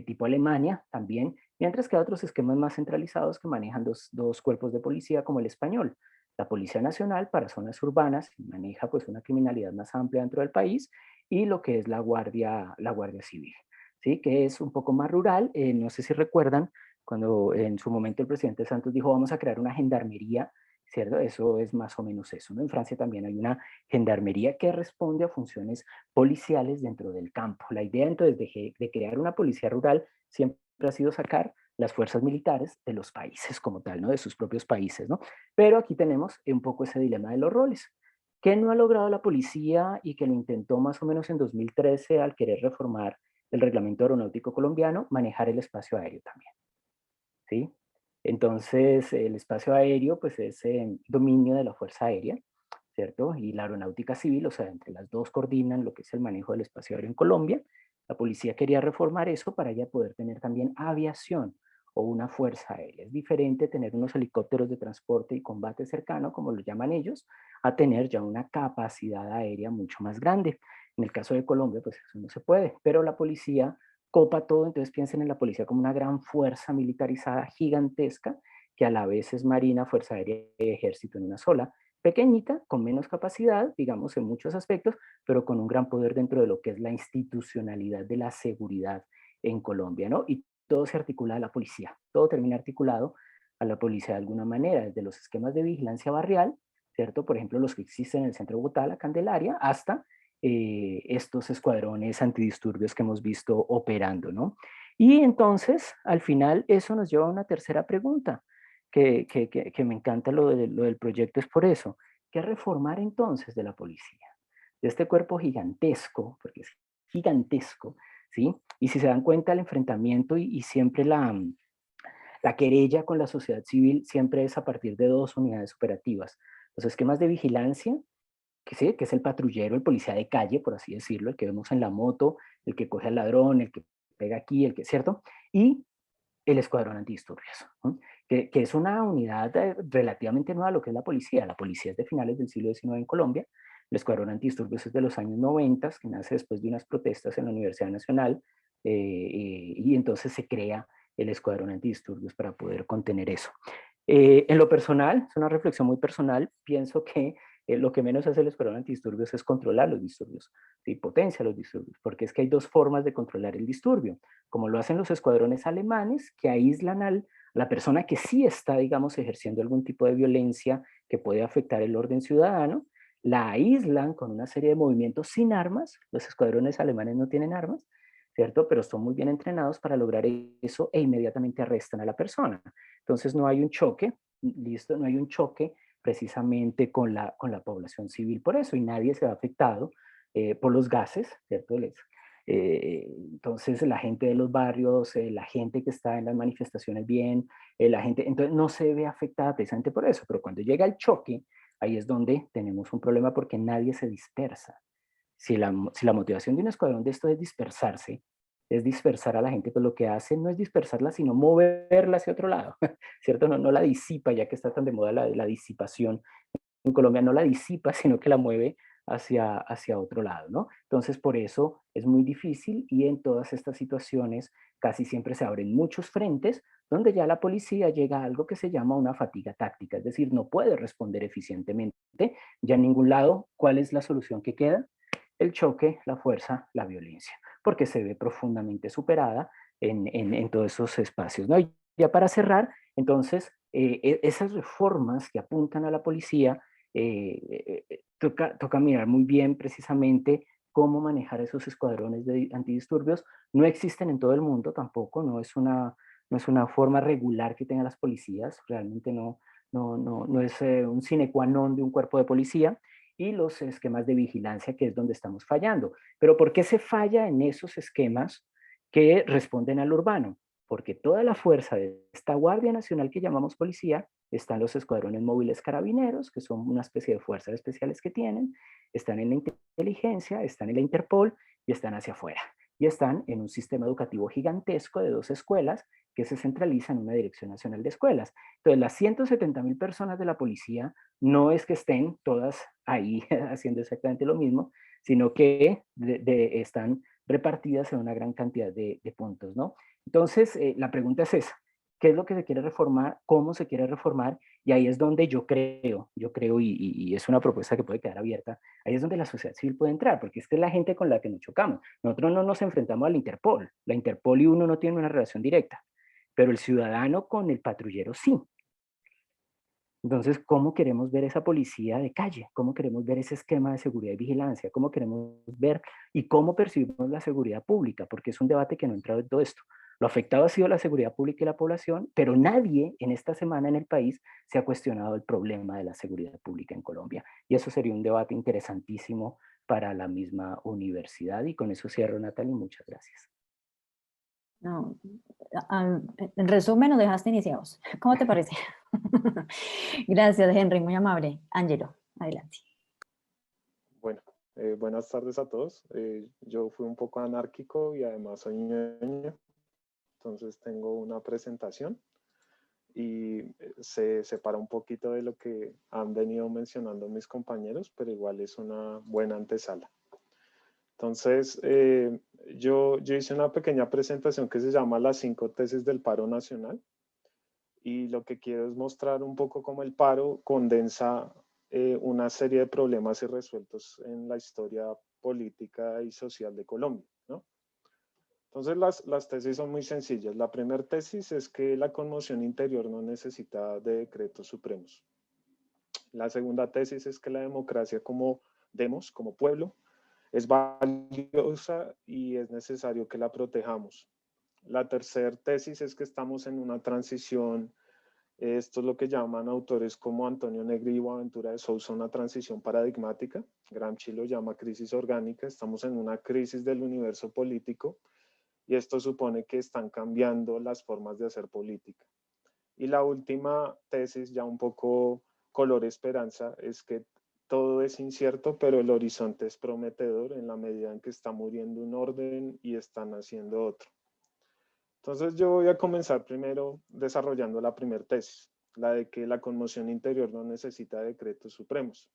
tipo Alemania también, mientras que hay otros esquemas más centralizados que manejan dos cuerpos de policía, como el español. La Policía Nacional para zonas urbanas maneja pues una criminalidad más amplia dentro del país, y lo que es la Guardia Civil, ¿sí? Que es un poco más rural. No sé si recuerdan cuando en su momento el presidente Santos dijo vamos a crear una gendarmería, ¿cierto? Eso es más o menos eso, ¿no? En Francia también hay una gendarmería que responde a funciones policiales dentro del campo. La idea entonces de crear una policía rural siempre ha sido sacar las fuerzas militares de los países como tal, ¿no? De sus propios países, ¿no? Pero aquí tenemos un poco ese dilema de los roles. ¿Qué no ha logrado la policía y que lo intentó más o menos en 2013 al querer reformar el reglamento aeronáutico colombiano? Manejar el espacio aéreo también, ¿sí? Entonces, el espacio aéreo, pues es dominio de la Fuerza Aérea, ¿cierto? Y la aeronáutica civil, o sea, entre las dos coordinan lo que es el manejo del espacio aéreo en Colombia. La policía quería reformar eso para ya poder tener también aviación o una fuerza aérea. Es diferente tener unos helicópteros de transporte y combate cercano, como lo llaman ellos, a tener ya una capacidad aérea mucho más grande. En el caso de Colombia, pues eso no se puede, pero la policía copa todo. Entonces piensen en la policía como una gran fuerza militarizada gigantesca, que a la vez es marina, fuerza aérea y ejército en una sola, pequeñita, con menos capacidad, digamos, en muchos aspectos, pero con un gran poder dentro de lo que es la institucionalidad de la seguridad en Colombia, ¿no? Y todo se articula a la policía, todo termina articulado a la policía de alguna manera, desde los esquemas de vigilancia barrial, ¿cierto? Por ejemplo, los que existen en el centro de Bogotá, la Candelaria, hasta estos escuadrones antidisturbios que hemos visto operando, ¿no? Y entonces, al final, eso nos lleva a una tercera pregunta, que me encanta lo del proyecto, es por eso. ¿Qué reformar entonces de la policía? De este cuerpo gigantesco, porque es gigantesco, ¿sí? Y si se dan cuenta, el enfrentamiento y siempre la querella con la sociedad civil siempre es a partir de dos unidades operativas. Los esquemas de vigilancia, que, sí, que es el patrullero, el policía de calle, por así decirlo, el que vemos en la moto, el que coge al ladrón, el que pega aquí, el que, ¿cierto? Y el escuadrón antidisturbios, ¿no? Que es una unidad relativamente nueva a lo que es la policía. La policía es de finales del siglo XIX en Colombia. El escuadrón antidisturbios es de los años 90, que nace después de unas protestas en la Universidad Nacional, y entonces se crea el escuadrón antidisturbios para poder contener eso. En lo personal, es una reflexión muy personal, pienso que lo que menos hace el escuadrón antidisturbios es controlar los disturbios, ¿sí? Potencia los disturbios, porque es que hay dos formas de controlar el disturbio, como lo hacen los escuadrones alemanes, que aíslan a la persona que sí está, digamos, ejerciendo algún tipo de violencia que puede afectar el orden ciudadano, la aíslan con una serie de movimientos sin armas. Los escuadrones alemanes no tienen armas, ¿cierto? Pero son muy bien entrenados para lograr eso e inmediatamente arrestan a la persona. Entonces no hay un choque, listo, no hay un choque precisamente con la población civil por eso, y nadie se ha afectado por los gases, ¿cierto? Entonces la gente de los barrios, la gente que está en las manifestaciones bien, la gente, entonces no se ve afectada precisamente por eso, pero cuando llega el choque, ahí es donde tenemos un problema porque nadie se dispersa. Si la motivación de un escuadrón de esto es dispersarse, es dispersar a la gente, pues lo que hace no es dispersarla, sino moverla hacia otro lado, ¿cierto? No la disipa, ya que está tan de moda la disipación en Colombia, no la disipa, sino que la mueve hacia otro lado, ¿no? Entonces, por eso es muy difícil y en todas estas situaciones casi siempre se abren muchos frentes donde ya la policía llega a algo que se llama una fatiga táctica, es decir, no puede responder eficientemente ya en ningún lado. ¿Cuál es la solución que queda? El choque, la fuerza, la violencia, porque se ve profundamente superada en todos esos espacios, ¿no? Y ya para cerrar, entonces, esas reformas que apuntan a la policía, toca mirar muy bien precisamente cómo manejar esos escuadrones de antidisturbios. No existen en todo el mundo tampoco, no es una forma regular que tengan las policías, realmente no es un sine qua non de un cuerpo de policía, y los esquemas de vigilancia, que es donde estamos fallando. Pero ¿por qué se falla en esos esquemas que responden al urbano? Porque toda la fuerza de esta Guardia Nacional que llamamos policía están los escuadrones móviles carabineros, que son una especie de fuerzas especiales que tienen, están en la inteligencia, están en la Interpol y están hacia afuera. Y están en un sistema educativo gigantesco de 2 escuelas que se centraliza en una Dirección Nacional de Escuelas. Entonces, las 170.000 personas de la policía no es que estén todas ahí haciendo exactamente lo mismo, sino que están repartidas en una gran cantidad de puntos, ¿no? Entonces, la pregunta es esa: ¿qué es lo que se quiere reformar? ¿Cómo se quiere reformar? Y ahí es donde yo creo, y es una propuesta que puede quedar abierta, ahí es donde la sociedad civil puede entrar, porque es que es la gente con la que nos chocamos. Nosotros no nos enfrentamos a la Interpol y uno no tiene una relación directa, pero el ciudadano con el patrullero sí. Entonces, ¿cómo queremos ver esa policía de calle? ¿Cómo queremos ver ese esquema de seguridad y vigilancia? ¿Cómo queremos ver y cómo percibimos la seguridad pública? Porque es un debate que no ha entrado en todo esto. Lo afectado ha sido la seguridad pública y la población, pero nadie en esta semana en el país se ha cuestionado el problema de la seguridad pública en Colombia. Y eso sería un debate interesantísimo para la misma universidad. Y con eso cierro, Natalie. Muchas gracias. No, en resumen, nos dejaste iniciados. ¿Cómo te parece? Gracias, Henry, muy amable. Ángelo, adelante. Bueno, buenas tardes a todos. Yo fui un poco anárquico y además soy ñoño, entonces tengo una presentación y se separa un poquito de lo que han venido mencionando mis compañeros, pero igual es una buena antesala. Entonces, yo hice una pequeña presentación que se llama Las 5 tesis del paro nacional, y lo que quiero es mostrar un poco cómo el paro condensa una serie de problemas irresueltos en la historia política y social de Colombia, ¿no? Entonces, las tesis son muy sencillas. La primera tesis es que la conmoción interior no necesita de decretos supremos. La segunda tesis es que la democracia como demos, como pueblo, es valiosa y es necesario que la protejamos. La tercera tesis es que estamos en una transición. Esto es lo que llaman autores como Antonio Negri y Boaventura de Sousa una transición paradigmática. Gramsci lo llama crisis orgánica. Estamos en una crisis del universo político y esto supone que están cambiando las formas de hacer política. Y la última tesis, ya un poco color esperanza, es que todo es incierto, pero el horizonte es prometedor en la medida en que está muriendo un orden y están haciendo otro. Entonces yo voy a comenzar primero desarrollando la primera tesis, la de que la conmoción interior no necesita decretos supremos.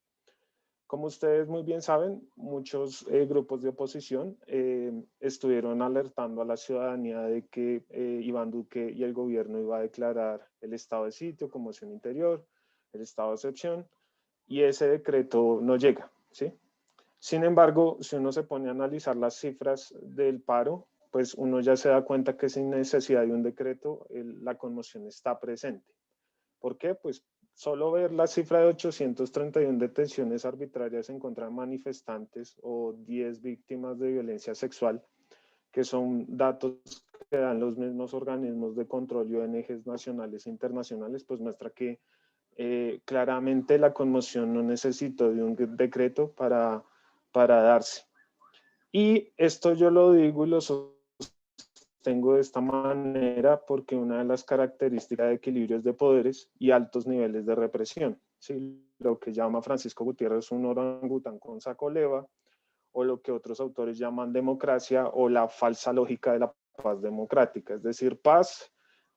Como ustedes muy bien saben, muchos grupos de oposición estuvieron alertando a la ciudadanía de que Iván Duque y el gobierno iba a declarar el estado de sitio, conmoción interior, el estado de excepción, y ese decreto no llega, ¿sí? Sin embargo, si uno se pone a analizar las cifras del paro, pues uno ya se da cuenta que sin necesidad de un decreto, la conmoción está presente. ¿Por qué? Pues solo ver la cifra de 831 detenciones arbitrarias en contra de manifestantes o 10 víctimas de violencia sexual, que son datos que dan los mismos organismos de control y ONGs nacionales e internacionales, pues muestra que claramente la conmoción no necesitó de un decreto para darse. Y esto yo lo digo y lo sostengo de esta manera porque una de las características de equilibrios de poderes y altos niveles de represión, ¿sí? Lo que llama Francisco Gutiérrez un orangután con saco leva, o lo que otros autores llaman democracia o la falsa lógica de la paz democrática. Es decir,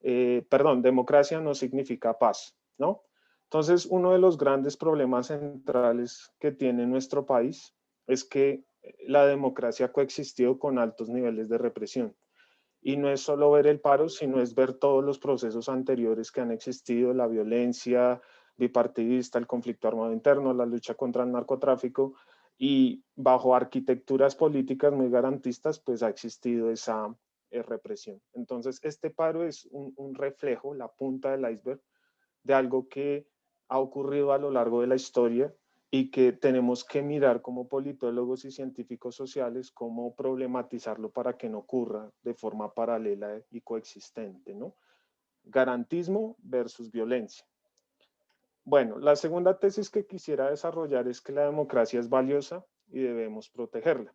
democracia no significa paz, ¿no? Entonces, uno de los grandes problemas centrales que tiene nuestro país es que la democracia ha coexistido con altos niveles de represión. Y no es solo ver el paro, sino es ver todos los procesos anteriores que han existido, la violencia bipartidista, el conflicto armado interno, la lucha contra el narcotráfico, y bajo arquitecturas políticas muy garantistas, pues ha existido esa represión. Entonces, este paro es un reflejo, la punta del iceberg, de algo que ha ocurrido a lo largo de la historia y que tenemos que mirar como politólogos y científicos sociales cómo problematizarlo para que no ocurra de forma paralela y coexistente, ¿no? Garantismo versus violencia. Bueno, la segunda tesis que quisiera desarrollar es que la democracia es valiosa y debemos protegerla.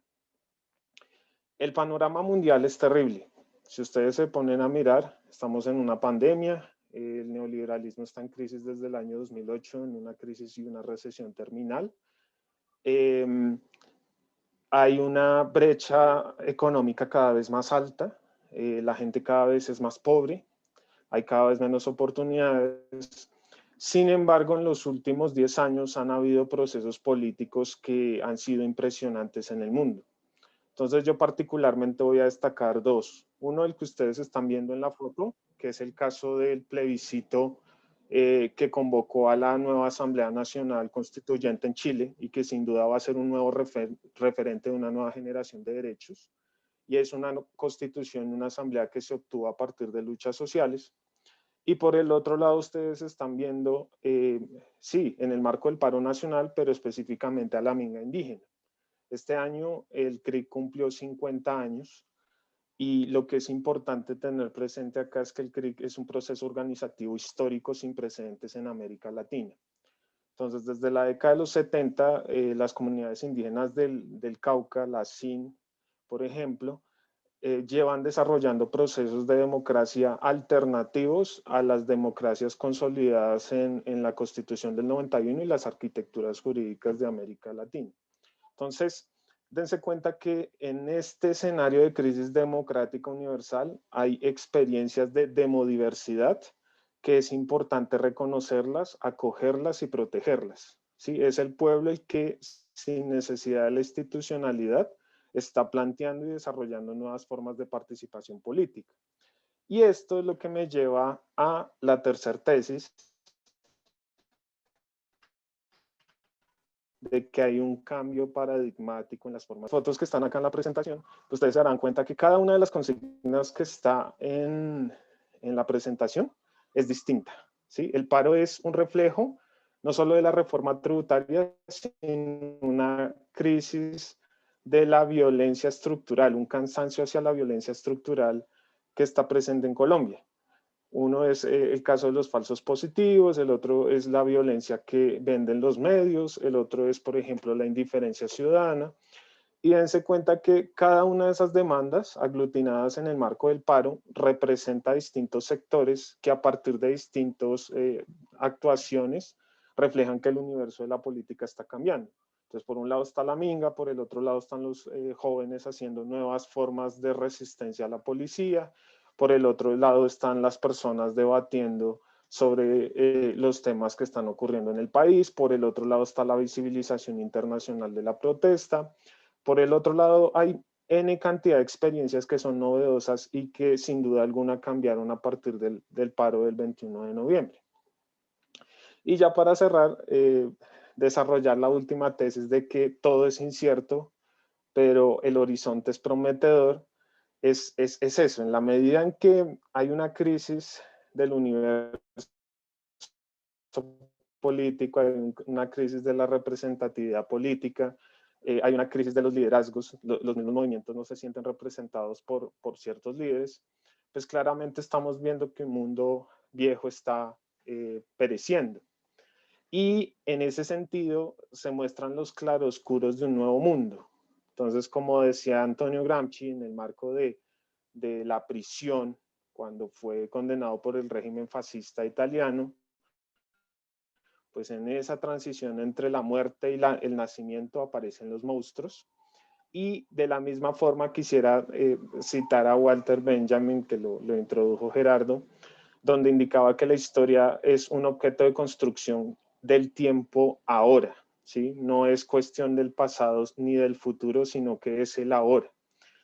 El panorama mundial es terrible. Si ustedes se ponen a mirar, estamos en una pandemia, el neoliberalismo está en crisis desde el año 2008, en una crisis y una recesión terminal. Hay una brecha económica cada vez más alta, la gente cada vez es más pobre, hay cada vez menos oportunidades. Sin embargo, en los últimos 10 años han habido procesos políticos que han sido impresionantes en el mundo. Entonces yo particularmente voy a destacar dos. Uno, el que ustedes están viendo en la foto, que es el caso del plebiscito que convocó a la nueva Asamblea Nacional Constituyente en Chile y que sin duda va a ser un nuevo referente de una nueva generación de derechos. Y es una constitución, una asamblea que se obtuvo a partir de luchas sociales. Y por el otro lado, ustedes están viendo, sí, en el marco del paro nacional, pero específicamente a la minga indígena. Este año el CRIC cumplió 50 años y lo que es importante tener presente acá es que el CRIC es un proceso organizativo histórico sin precedentes en América Latina. Entonces, desde la década de los 70, las comunidades indígenas del Cauca, la SIN, por ejemplo, llevan desarrollando procesos de democracia alternativos a las democracias consolidadas en la Constitución del 91 y las arquitecturas jurídicas de América Latina. Entonces, dense cuenta que en este escenario de crisis democrática universal hay experiencias de demodiversidad que es importante reconocerlas, acogerlas y protegerlas. ¿Sí? Es el pueblo el que, sin necesidad de la institucionalidad, está planteando y desarrollando nuevas formas de participación política. Y esto es lo que me lleva a la tercera tesis, de que hay un cambio paradigmático en las formas. Fotos que están acá en la presentación, ustedes se darán cuenta que cada una de las consignas que está en la presentación es distinta. ¿Sí? El paro es un reflejo no solo de la reforma tributaria, sino una crisis de la violencia estructural, un cansancio hacia la violencia estructural que está presente en Colombia. Uno es el caso de los falsos positivos, el otro es la violencia que venden los medios, el otro es, por ejemplo, la indiferencia ciudadana. Y dense cuenta que cada una de esas demandas aglutinadas en el marco del paro representa distintos sectores que a partir de distintas actuaciones reflejan que el universo de la política está cambiando. Entonces, por un lado está la minga, por el otro lado están los jóvenes haciendo nuevas formas de resistencia a la policía, por el otro lado están las personas debatiendo sobre los temas que están ocurriendo en el país, por el otro lado está la visibilización internacional de la protesta, por el otro lado hay N cantidad de experiencias que son novedosas y que sin duda alguna cambiaron a partir del paro del 21 de noviembre. Y ya para cerrar, desarrollar la última tesis de que todo es incierto, pero el horizonte es prometedor. Es eso, en la medida en que hay una crisis del universo político, hay una crisis de la representatividad política, hay una crisis de los liderazgos, los mismos movimientos no se sienten representados por ciertos líderes, pues claramente estamos viendo que un mundo viejo está pereciendo. Y en ese sentido se muestran los claroscuros de un nuevo mundo. Entonces, como decía Antonio Gramsci, en el marco de la prisión, cuando fue condenado por el régimen fascista italiano, pues en esa transición entre la muerte y el nacimiento aparecen los monstruos. Y de la misma forma quisiera citar a Walter Benjamin, que lo introdujo Gerardo, donde indicaba que la historia es un objeto de construcción del tiempo ahora, ¿sí? No es cuestión del pasado ni del futuro, sino que es el ahora.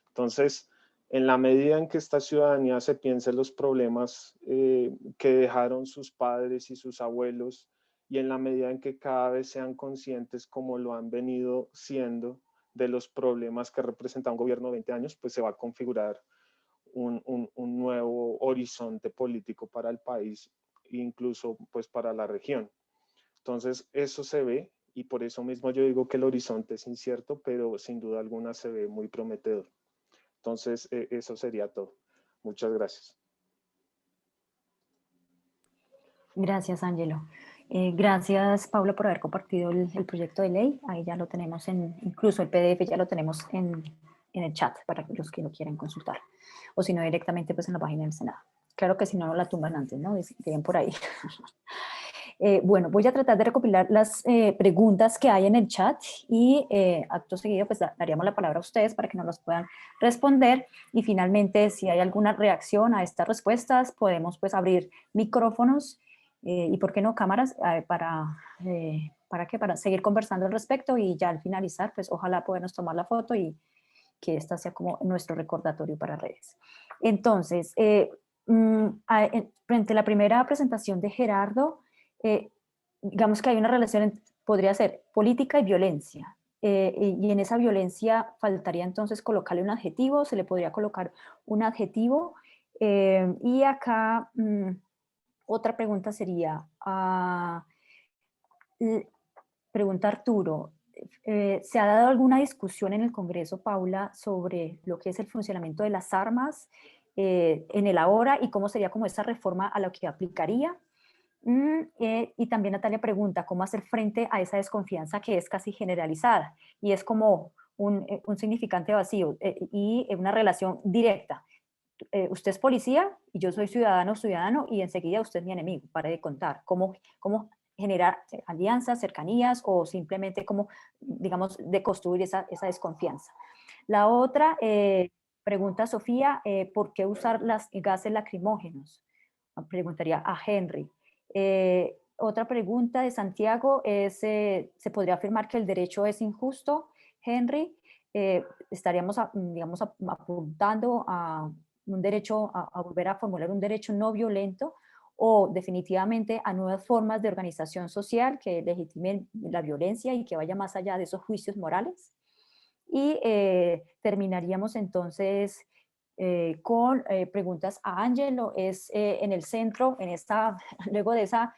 Entonces, en la medida en que esta ciudadanía se piense los problemas que dejaron sus padres y sus abuelos, y en la medida en que cada vez sean conscientes, como lo han venido siendo, de los problemas que representa un gobierno de 20 años, pues se va a configurar un nuevo horizonte político para el país, incluso pues para la región. Entonces, eso se ve, y por eso mismo yo digo que el horizonte es incierto, pero sin duda alguna se ve muy prometedor. Entonces, eso sería todo. Muchas gracias. Gracias, Ángelo. Gracias, Paula, por haber compartido el proyecto de ley. Ahí ya lo tenemos incluso el PDF ya lo tenemos en el chat para los que lo quieran consultar. O si no, directamente pues en la página del Senado. Claro que si no, no la tumban antes, ¿no? Dirían por ahí. Bueno, voy a tratar de recopilar las preguntas que hay en el chat y acto seguido pues daríamos la palabra a ustedes para que nos las puedan responder, y finalmente si hay alguna reacción a estas respuestas podemos pues abrir micrófonos y por qué no cámaras para seguir conversando al respecto, y ya al finalizar pues ojalá podernos tomar la foto y que esta sea como nuestro recordatorio para redes. Entonces, frente a la primera presentación de Gerardo, digamos que hay una relación, podría ser política y violencia. Y en esa violencia faltaría entonces colocarle un adjetivo, se le podría colocar un adjetivo. Y acá otra pregunta sería, pregunta Arturo, ¿se ha dado alguna discusión en el Congreso, Paula, sobre lo que es el funcionamiento de las armas en el ahora y cómo sería como esa reforma a lo que aplicaría? Y también Natalia pregunta, ¿cómo hacer frente a esa desconfianza que es casi generalizada? Y es como un significante vacío y una relación directa. Usted es policía y yo soy ciudadano, y enseguida usted es mi enemigo, para de contar. ¿Cómo generar alianzas, cercanías, o simplemente cómo, digamos, de construir esa desconfianza? La otra, pregunta Sofía, ¿por qué usar las gases lacrimógenos? Preguntaría a Henry. Otra pregunta de Santiago es, ¿se podría afirmar que el derecho es injusto, Henry? Estaríamos, digamos, apuntando a un derecho, a volver a formular un derecho no violento, o definitivamente a nuevas formas de organización social que legitimen la violencia y que vaya más allá de esos juicios morales. Y terminaríamos entonces con preguntas a Ángelo. Es en el centro, luego de esa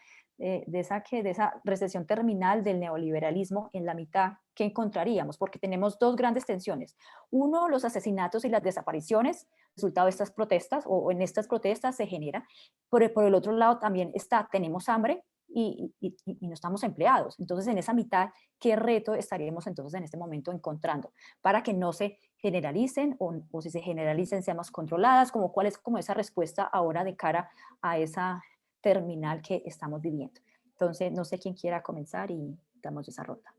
recesión terminal del neoliberalismo, en la mitad, ¿qué encontraríamos? Porque tenemos dos grandes tensiones. Uno, los asesinatos y las desapariciones, resultado de estas protestas, o en estas protestas se genera. Por el otro lado también tenemos hambre y no estamos empleados. Entonces, en esa mitad, ¿qué reto estaríamos entonces en este momento encontrando para que no se generalicen, o si se generalicen sean más controladas? ¿Cuál es como esa respuesta ahora de cara a esa terminal que estamos viviendo? Entonces, no sé quién quiera comenzar y damos esa ronda.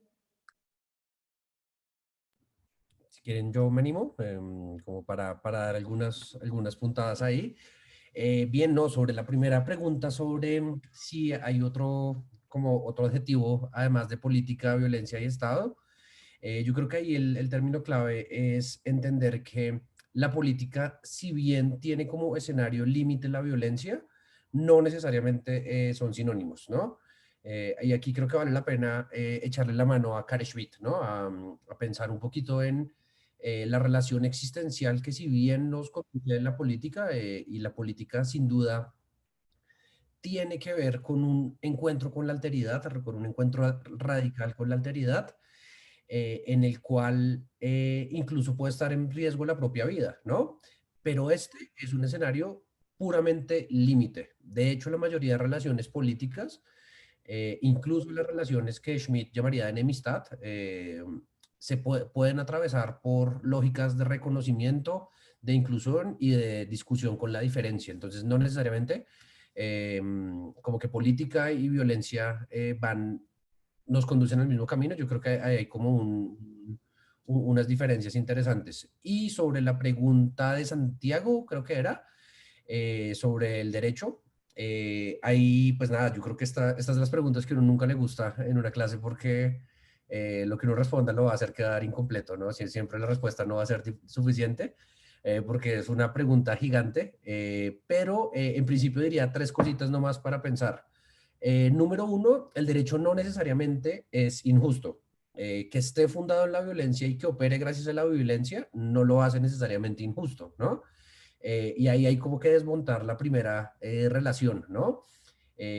Si quieren, yo me animo como para dar algunas puntadas ahí. Bien, no, sobre la primera pregunta sobre si hay como otro adjetivo, además de política, violencia y Estado. Yo creo que ahí el término clave es entender que la política, si bien tiene como escenario límite la violencia, no necesariamente son sinónimos, ¿no? Y aquí creo que vale la pena echarle la mano a Carl Schmitt, ¿no? A pensar un poquito en la relación existencial que si bien nos conduce en la política, y la política sin duda tiene que ver con un encuentro con la alteridad, con un encuentro radical con la alteridad, en el cual incluso puede estar en riesgo la propia vida, ¿no? Pero este es un escenario puramente límite. De hecho, la mayoría de relaciones políticas, incluso las relaciones que Schmitt llamaría de enemistad, pueden atravesar por lógicas de reconocimiento, de inclusión y de discusión con la diferencia. Entonces, no necesariamente como que política y violencia nos conducen al mismo camino. Yo creo que hay como unas diferencias interesantes. Y sobre la pregunta de Santiago, creo que era, sobre el derecho, Ahí, pues nada, yo creo que estas son las preguntas que a uno nunca le gusta en una clase porque lo que uno responda lo va a hacer quedar incompleto, ¿no? Siempre la respuesta no va a ser suficiente porque es una pregunta gigante, pero en principio diría tres cositas nomás para pensar. Número uno, el derecho no necesariamente es injusto. Que esté fundado en la violencia y que opere gracias a la violencia no lo hace necesariamente injusto, ¿no? Y ahí hay como que desmontar la primera relación, ¿no?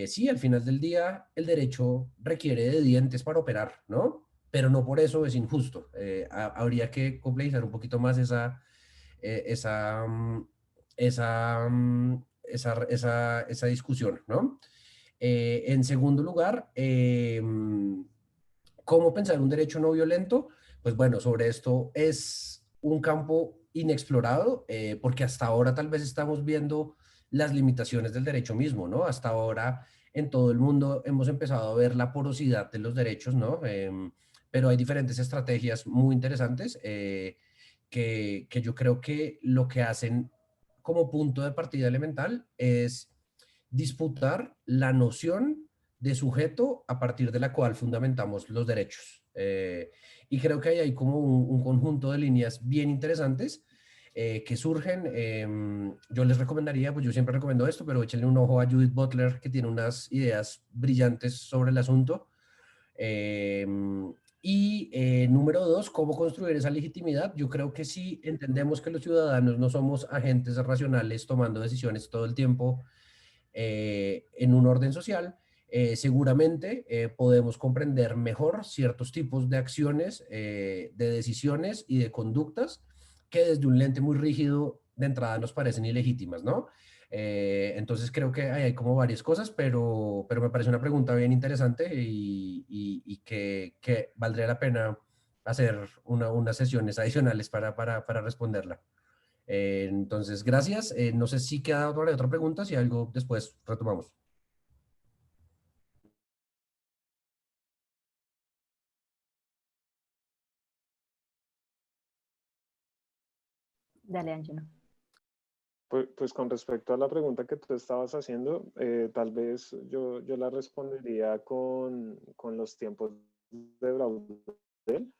Sí, al final del día el derecho requiere de dientes para operar, ¿no? Pero no por eso es injusto. Habría que complejizar un poquito más eh, esa, mm, esa discusión, ¿no? En segundo lugar, ¿cómo pensar un derecho no violento? Pues bueno, sobre esto es un campo inexplorado, porque hasta ahora tal vez estamos viendo las limitaciones del derecho mismo, ¿no? Hasta ahora en todo el mundo hemos empezado a ver la porosidad de los derechos, ¿no? Pero hay diferentes estrategias muy interesantes que yo creo que lo que hacen como punto de partida elemental es disputar la noción de sujeto a partir de la cual fundamentamos los derechos. Y creo que ahí hay como un conjunto de líneas bien interesantes que surgen. Yo les recomendaría, pues yo siempre recomiendo esto, pero échenle un ojo a Judith Butler, que tiene unas ideas brillantes sobre el asunto. Eh, Número dos, ¿cómo construir esa legitimidad? Yo creo que si entendemos que los ciudadanos no somos agentes racionales tomando decisiones todo el tiempo en un orden social, seguramente podemos comprender mejor ciertos tipos de acciones, de decisiones y de conductas que desde un lente muy rígido de entrada nos parecen ilegítimas, ¿no? Entonces creo que hay como varias cosas, pero me parece una pregunta bien interesante y que valdría la pena hacer unas sesiones adicionales para responderla. Entonces, gracias. No sé si queda otra pregunta, si algo después retomamos. Dale, Angelo. Pues con respecto a la pregunta que tú estabas haciendo, tal vez yo la respondería con los tiempos de Braudel,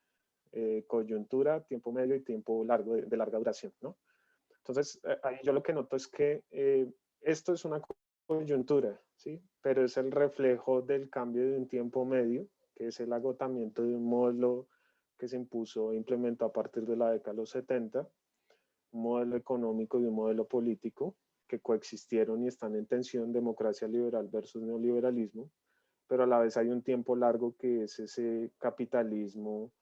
coyuntura, tiempo medio y tiempo largo de larga duración, ¿no? Entonces, ahí yo lo que noto es que esto es una coyuntura, ¿sí? Pero es el reflejo del cambio de un tiempo medio, que es el agotamiento de un modelo que se impuso e implementó a partir de la década de los 70, un modelo económico y un modelo político que coexistieron y están en tensión, democracia liberal versus neoliberalismo, pero a la vez hay un tiempo largo que es ese capitalismo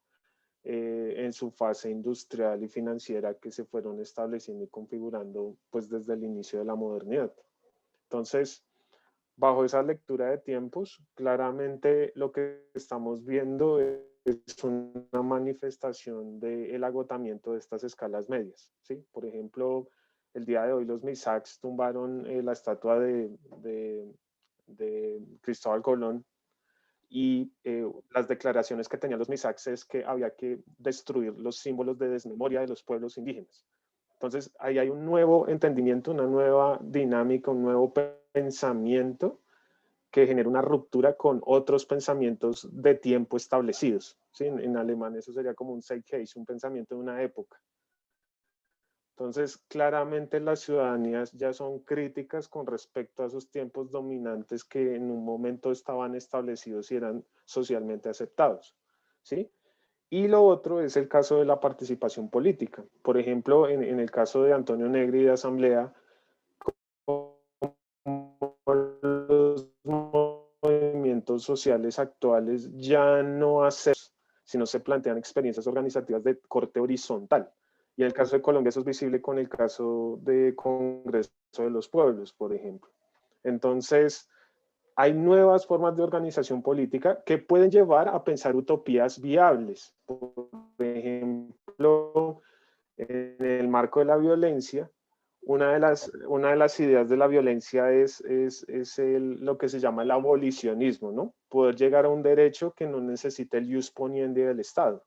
en su fase industrial y financiera que se fueron estableciendo y configurando pues desde el inicio de la modernidad. Entonces, bajo esa lectura de tiempos, claramente lo que estamos viendo es una manifestación del agotamiento de estas escalas medias, ¿sí? Por ejemplo, el día de hoy los MISACs tumbaron la estatua de Cristóbal Colón y las declaraciones que tenían los MISACs es que había que destruir los símbolos de desmemoria de los pueblos indígenas. Entonces, ahí hay un nuevo entendimiento, una nueva dinámica, un nuevo pensamiento que genera una ruptura con otros pensamientos de tiempo establecidos. ¿Sí? En alemán eso sería como un Zeitgeist, un pensamiento de una época. Entonces, claramente las ciudadanías ya son críticas con respecto a esos tiempos dominantes que en un momento estaban establecidos y eran socialmente aceptados. ¿Sí? Y lo otro es el caso de la participación política. Por ejemplo, en el caso de Antonio Negri de Asamblea, los movimientos sociales actuales ya no hacen, sino se plantean experiencias organizativas de corte horizontal. Y en el caso de Colombia eso es visible con el caso de Congreso de los Pueblos, por ejemplo. Entonces, hay nuevas formas de organización política que pueden llevar a pensar utopías viables. Por ejemplo, en el marco de la violencia, una de las ideas de la violencia es lo que se llama el abolicionismo, ¿no? Poder llegar a un derecho que no necesite el jus poniendi del Estado.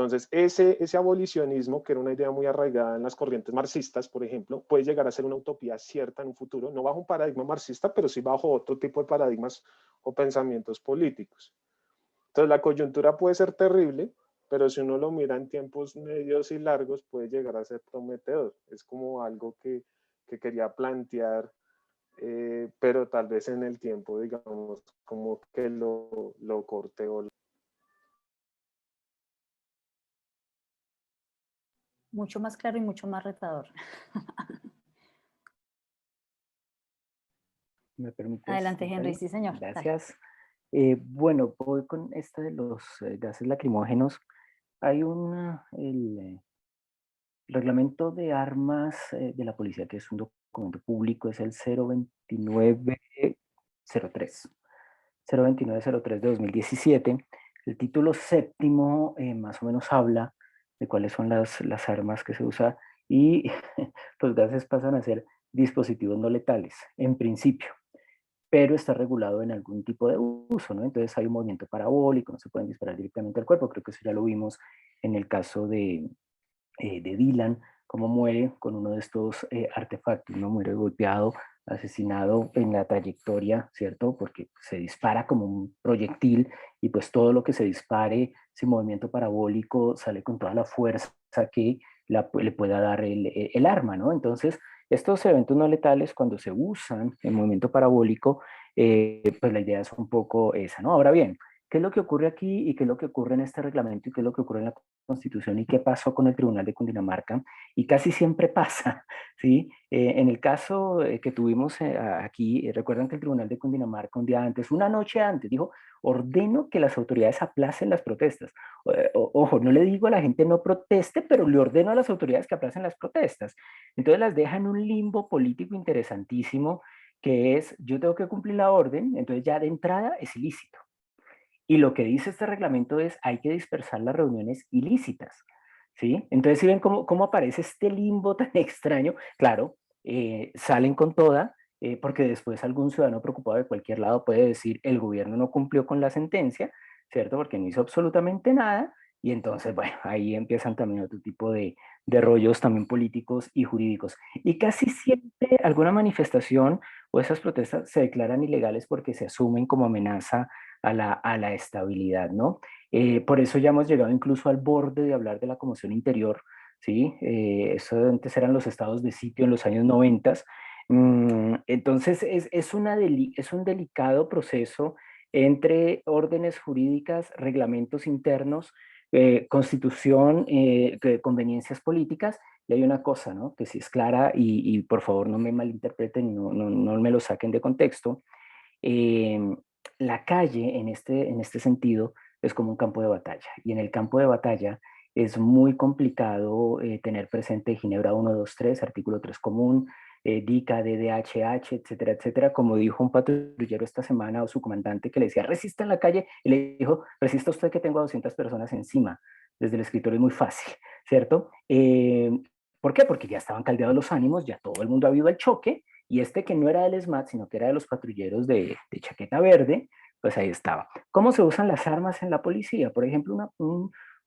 Entonces, ese abolicionismo, que era una idea muy arraigada en las corrientes marxistas, por ejemplo, puede llegar a ser una utopía cierta en un futuro, no bajo un paradigma marxista, pero sí bajo otro tipo de paradigmas o pensamientos políticos. Entonces, la coyuntura puede ser terrible, pero si uno lo mira en tiempos medios y largos, puede llegar a ser prometedor. Es como algo que quería plantear, pero tal vez en el tiempo, digamos, como que lo corté o Mucho más claro y mucho más retador. ¿Me permites, Adelante, Henry. Natalia? Sí, señor. Dale. Gracias. Bueno, voy con esta de los gases lacrimógenos. Hay el reglamento de armas de la policía, que es un documento público, es el 02903. 02903 de 2017. El título séptimo más o menos habla de cuáles son las armas que se usan y los gases pasan a ser dispositivos no letales, en principio, pero está regulado en algún tipo de uso, ¿no? Entonces hay un movimiento parabólico, no se pueden disparar directamente al cuerpo, creo que eso ya lo vimos en el caso de Dylan, cómo muere con uno de estos artefactos, ¿no? Muere golpeado, asesinado en la trayectoria, ¿cierto? Porque se dispara como un proyectil y pues todo lo que se dispare, ese movimiento parabólico sale con toda la fuerza que le pueda dar el arma, ¿no? Entonces, estos eventos no letales, cuando se usan en movimiento parabólico, pues la idea es un poco esa, ¿no? Ahora bien, ¿qué es lo que ocurre aquí y qué es lo que ocurre en este reglamento y qué es lo que ocurre en la Constitución y qué pasó con el Tribunal de Cundinamarca? Y casi siempre pasa, ¿sí? En el caso que tuvimos aquí, recuerdan que el Tribunal de Cundinamarca un día antes, una noche antes, dijo, ordeno que las autoridades aplacen las protestas. Ojo, no le digo a la gente no proteste, pero le ordeno a las autoridades que aplacen las protestas. Entonces las deja en un limbo político interesantísimo, que es, yo tengo que cumplir la orden, entonces ya de entrada es ilícito. Y lo que dice este reglamento es, hay que dispersar las reuniones ilícitas, ¿sí? Entonces, si ven cómo aparece este limbo tan extraño, claro, salen con toda, porque después algún ciudadano preocupado de cualquier lado puede decir, el gobierno no cumplió con la sentencia, ¿cierto? Porque no hizo absolutamente nada, y entonces, bueno, ahí empiezan también otro tipo de rollos también políticos y jurídicos. Y casi siempre alguna manifestación o esas protestas se declaran ilegales porque se asumen como amenaza a la estabilidad, ¿no? Por eso ya hemos llegado incluso al borde de hablar de la conmoción interior, ¿sí? Eso antes eran los estados de sitio en los años 90. Entonces es un delicado proceso entre órdenes jurídicas, reglamentos internos, constitución, conveniencias políticas, y hay una cosa, ¿no? Que sí es clara y por favor no me malinterpreten, no me lo saquen de contexto. Eh, la calle en este sentido es como un campo de batalla y en el campo de batalla es muy complicado tener presente Ginebra 123, artículo 3 común, DICA, DDHH, etcétera, etcétera. Como dijo un patrullero esta semana o su comandante que le decía, resista en la calle, y le dijo, resista usted que tengo a 200 personas encima. Desde el escritorio es muy fácil, ¿cierto? ¿Por qué? Porque ya estaban caldeados los ánimos, ya todo el mundo ha habido el choque, y este que no era del SMAT, sino que era de los patrulleros de chaqueta verde, pues ahí estaba. ¿Cómo se usan las armas en la policía? Por ejemplo,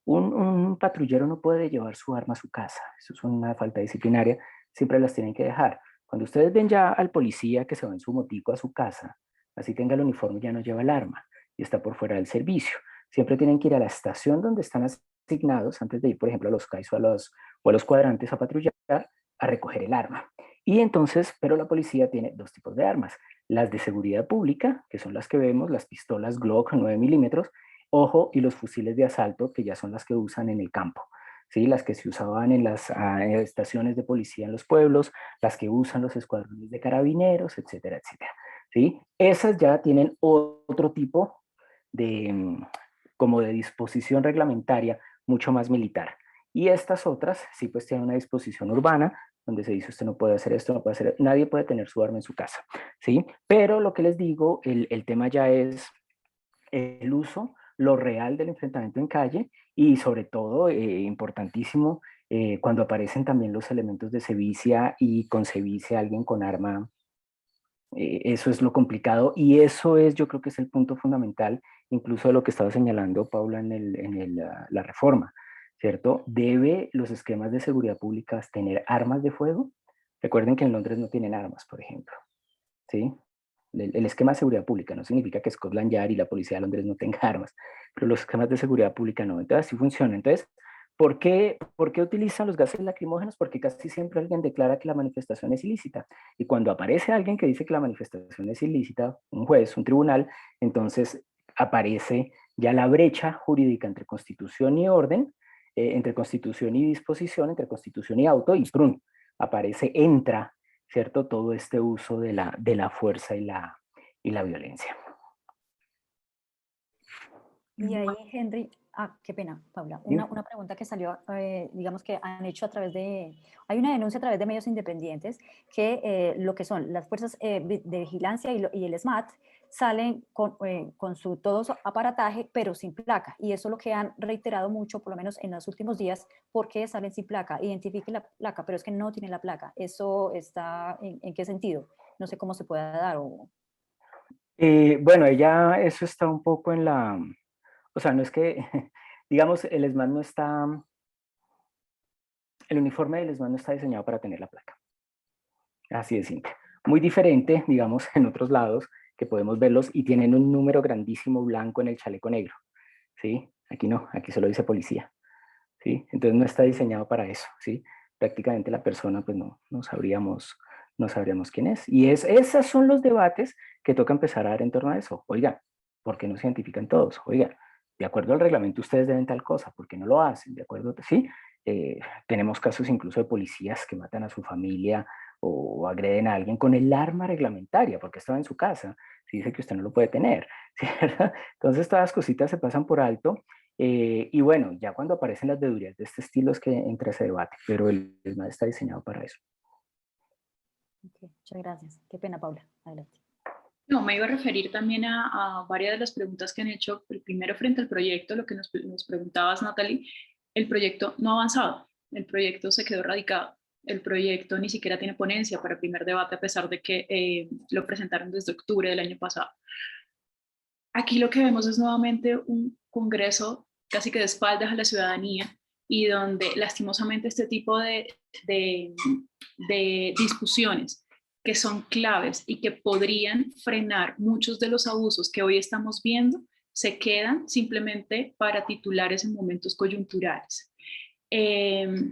un patrullero no puede llevar su arma a su casa. Eso es una falta disciplinaria. Siempre las tienen que dejar. Cuando ustedes ven ya al policía que se va en su motico a su casa, así tenga el uniforme, ya no lleva el arma y está por fuera del servicio. Siempre tienen que ir a la estación donde están asignados, antes de ir, por ejemplo, a los CAIS o a los cuadrantes a patrullar, a recoger el arma. Y entonces, pero la policía tiene dos tipos de armas. Las de seguridad pública, que son las que vemos, las pistolas Glock 9 milímetros, ojo, y los fusiles de asalto, que ya son las que usan en el campo. ¿Sí? Las que se usaban en las estaciones de policía en los pueblos, las que usan los escuadrones de carabineros, etcétera, etcétera. ¿Sí? Esas ya tienen otro tipo de, como de disposición reglamentaria mucho más militar. Y estas otras sí pues tienen una disposición urbana donde se dice usted no puede hacer esto, no puede hacer, nadie puede tener su arma en su casa, ¿sí? Pero lo que les digo, el tema ya es el uso, lo real del enfrentamiento en calle y sobre todo, importantísimo, cuando aparecen también los elementos de sevicia y con sevicia alguien con arma, eso es lo complicado y eso es, yo creo que es el punto fundamental, incluso de lo que estaba señalando Paula en la reforma, ¿cierto? ¿Debe los esquemas de seguridad pública tener armas de fuego? Recuerden que en Londres no tienen armas, por ejemplo, ¿sí? El esquema de seguridad pública no significa que Scotland Yard y la policía de Londres no tenga armas, pero los esquemas de seguridad pública no. Entonces así funciona. Entonces, ¿por qué utilizan los gases lacrimógenos? Porque casi siempre alguien declara que la manifestación es ilícita. Y cuando aparece alguien que dice que la manifestación es ilícita, un juez, un tribunal, entonces aparece ya la brecha jurídica entre constitución y orden, entre constitución y disposición, entre constitución y auto, y ¡prum! Aparece, entra, ¿cierto? Todo este uso de la fuerza y la violencia. Y ahí, Henry, qué pena, Paula, una pregunta que salió, digamos que han hecho a través de, hay una denuncia a través de medios independientes que lo que son las fuerzas de vigilancia y el SMAT salen con su todo su aparataje, pero sin placa, y eso es lo que han reiterado mucho, por lo menos en los últimos días, ¿por qué salen sin placa? Identifiquen la placa, pero es que no tienen la placa. ¿Eso está en qué sentido? No sé cómo se pueda dar. Bueno, eso está un poco en la... O sea, no es que, digamos, el ESMAD no está, el uniforme del ESMAD no está diseñado para tener la placa. Así de simple. Muy diferente, digamos, en otros lados, que podemos verlos y tienen un número grandísimo blanco en el chaleco negro. ¿Sí? Aquí no, aquí solo dice policía. ¿Sí? Entonces no está diseñado para eso. ¿Sí? Prácticamente la persona, pues no sabríamos quién es. Y esos son los debates que toca empezar a dar en torno a eso. Oiga, ¿por qué no se identifican todos? Oiga, de acuerdo al reglamento ustedes deben tal cosa, ¿por qué no lo hacen? ¿De acuerdo? ¿Sí? Tenemos casos incluso de policías que matan a su familia o agreden a alguien con el arma reglamentaria, porque estaba en su casa. Se dice que usted no lo puede tener. ¿Cierto? Entonces todas las cositas se pasan por alto. Y bueno, ya cuando aparecen las dedurías de este estilo es que entra ese debate, pero el ESMAD está diseñado para eso. Okay, muchas gracias. Qué pena, Paula. Adelante. No, me iba a referir también a varias de las preguntas que han hecho. Primero, frente al proyecto, lo que nos preguntabas, Natalie, el proyecto no ha avanzado, el proyecto se quedó radicado, el proyecto ni siquiera tiene ponencia para primer debate, a pesar de que lo presentaron desde octubre del año pasado. Aquí lo que vemos es nuevamente un congreso casi que de espaldas a la ciudadanía y donde lastimosamente este tipo de discusiones que son claves y que podrían frenar muchos de los abusos que hoy estamos viendo, se quedan simplemente para titulares en momentos coyunturales.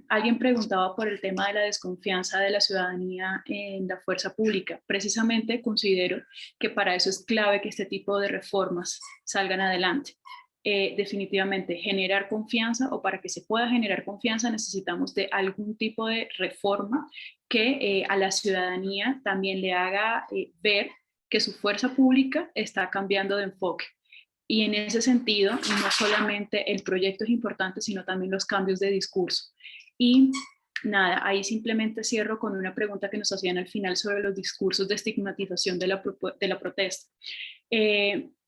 Alguien preguntaba por el tema de la desconfianza de la ciudadanía en la fuerza pública. Precisamente considero que para eso es clave que este tipo de reformas salgan adelante. Definitivamente generar confianza, o para que se pueda generar confianza necesitamos de algún tipo de reforma que a la ciudadanía también le haga ver que su fuerza pública está cambiando de enfoque. Y en ese sentido, no solamente el proyecto es importante, sino también los cambios de discurso. Y nada, ahí simplemente cierro con una pregunta que nos hacían al final sobre los discursos de estigmatización de la protesta.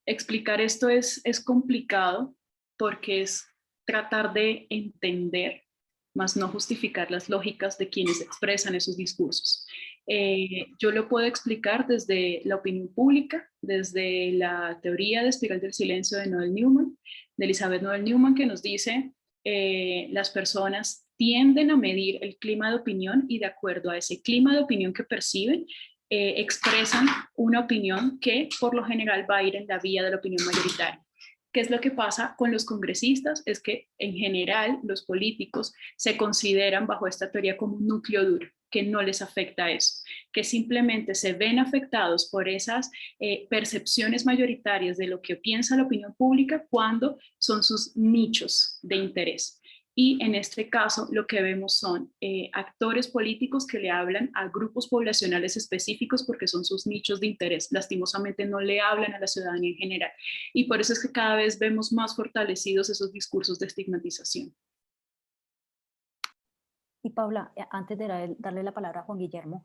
Explicar esto es complicado porque es tratar de entender, más no justificar las lógicas de quienes expresan esos discursos. Yo lo puedo explicar desde la opinión pública, desde la teoría de espiral del silencio de Noel Newman, de Elizabeth Noel Newman, que nos dice las personas tienden a medir el clima de opinión y de acuerdo a ese clima de opinión que perciben, expresan una opinión que por lo general va a ir en la vía de la opinión mayoritaria. ¿Qué es lo que pasa con los congresistas? Es que en general los políticos se consideran bajo esta teoría como un núcleo duro, que no les afecta eso, que simplemente se ven afectados por esas percepciones mayoritarias de lo que piensa la opinión pública cuando son sus nichos de interés. Y en este caso lo que vemos son actores políticos que le hablan a grupos poblacionales específicos porque son sus nichos de interés. Lastimosamente no le hablan a la ciudadanía en general. Y por eso es que cada vez vemos más fortalecidos esos discursos de estigmatización. Y Paula, antes de darle la palabra a Juan Guillermo,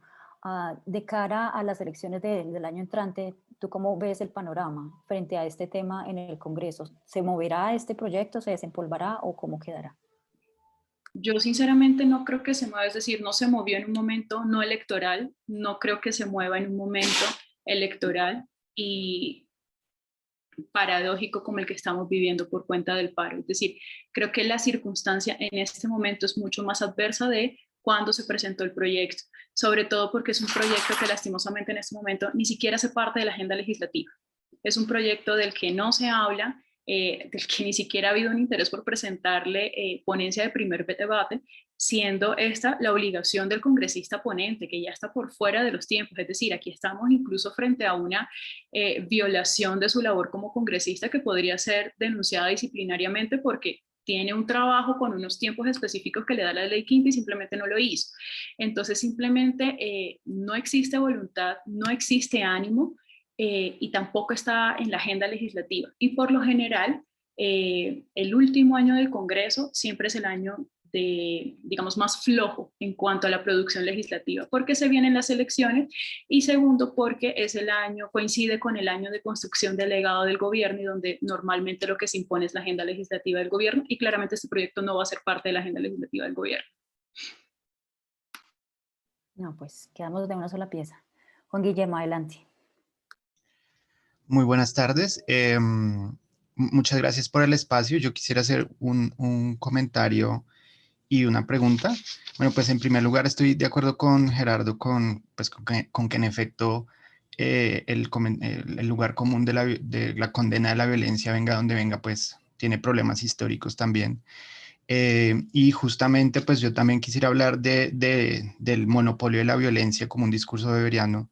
de cara a las elecciones del año entrante, ¿tú cómo ves el panorama frente a este tema en el Congreso? ¿Se moverá este proyecto, se desempolvará o cómo quedará? Yo sinceramente no creo que se mueva, es decir, no se movió en un momento no electoral, no creo que se mueva en un momento electoral y paradójico como el que estamos viviendo por cuenta del paro. Es decir, creo que la circunstancia en este momento es mucho más adversa de cuando se presentó el proyecto, sobre todo porque es un proyecto que lastimosamente en este momento ni siquiera hace parte de la agenda legislativa. Es un proyecto del que no se habla, del que ni siquiera ha habido un interés por presentarle ponencia de primer debate, siendo esta la obligación del congresista ponente, que ya está por fuera de los tiempos. Es decir, aquí estamos incluso frente a una violación de su labor como congresista que podría ser denunciada disciplinariamente porque tiene un trabajo con unos tiempos específicos que le da la ley quinta y simplemente no lo hizo. Entonces simplemente no existe voluntad, no existe ánimo y tampoco está en la agenda legislativa. Y por lo general, el último año del Congreso siempre es el año de, digamos, más flojo en cuanto a la producción legislativa, porque se vienen las elecciones y segundo, porque es el año, coincide con el año de construcción del legado del gobierno y donde normalmente lo que se impone es la agenda legislativa del gobierno y claramente este proyecto no va a ser parte de la agenda legislativa del gobierno. No, pues quedamos de una sola pieza. Juan Guillermo, adelante. Muy buenas tardes. Muchas gracias por el espacio. Yo quisiera hacer un comentario y una pregunta. Bueno, pues en primer lugar estoy de acuerdo con Gerardo con que en efecto el lugar común de la condena de la violencia, venga donde venga, pues tiene problemas históricos también. Y justamente pues yo también quisiera hablar del monopolio de la violencia como un discurso beberiano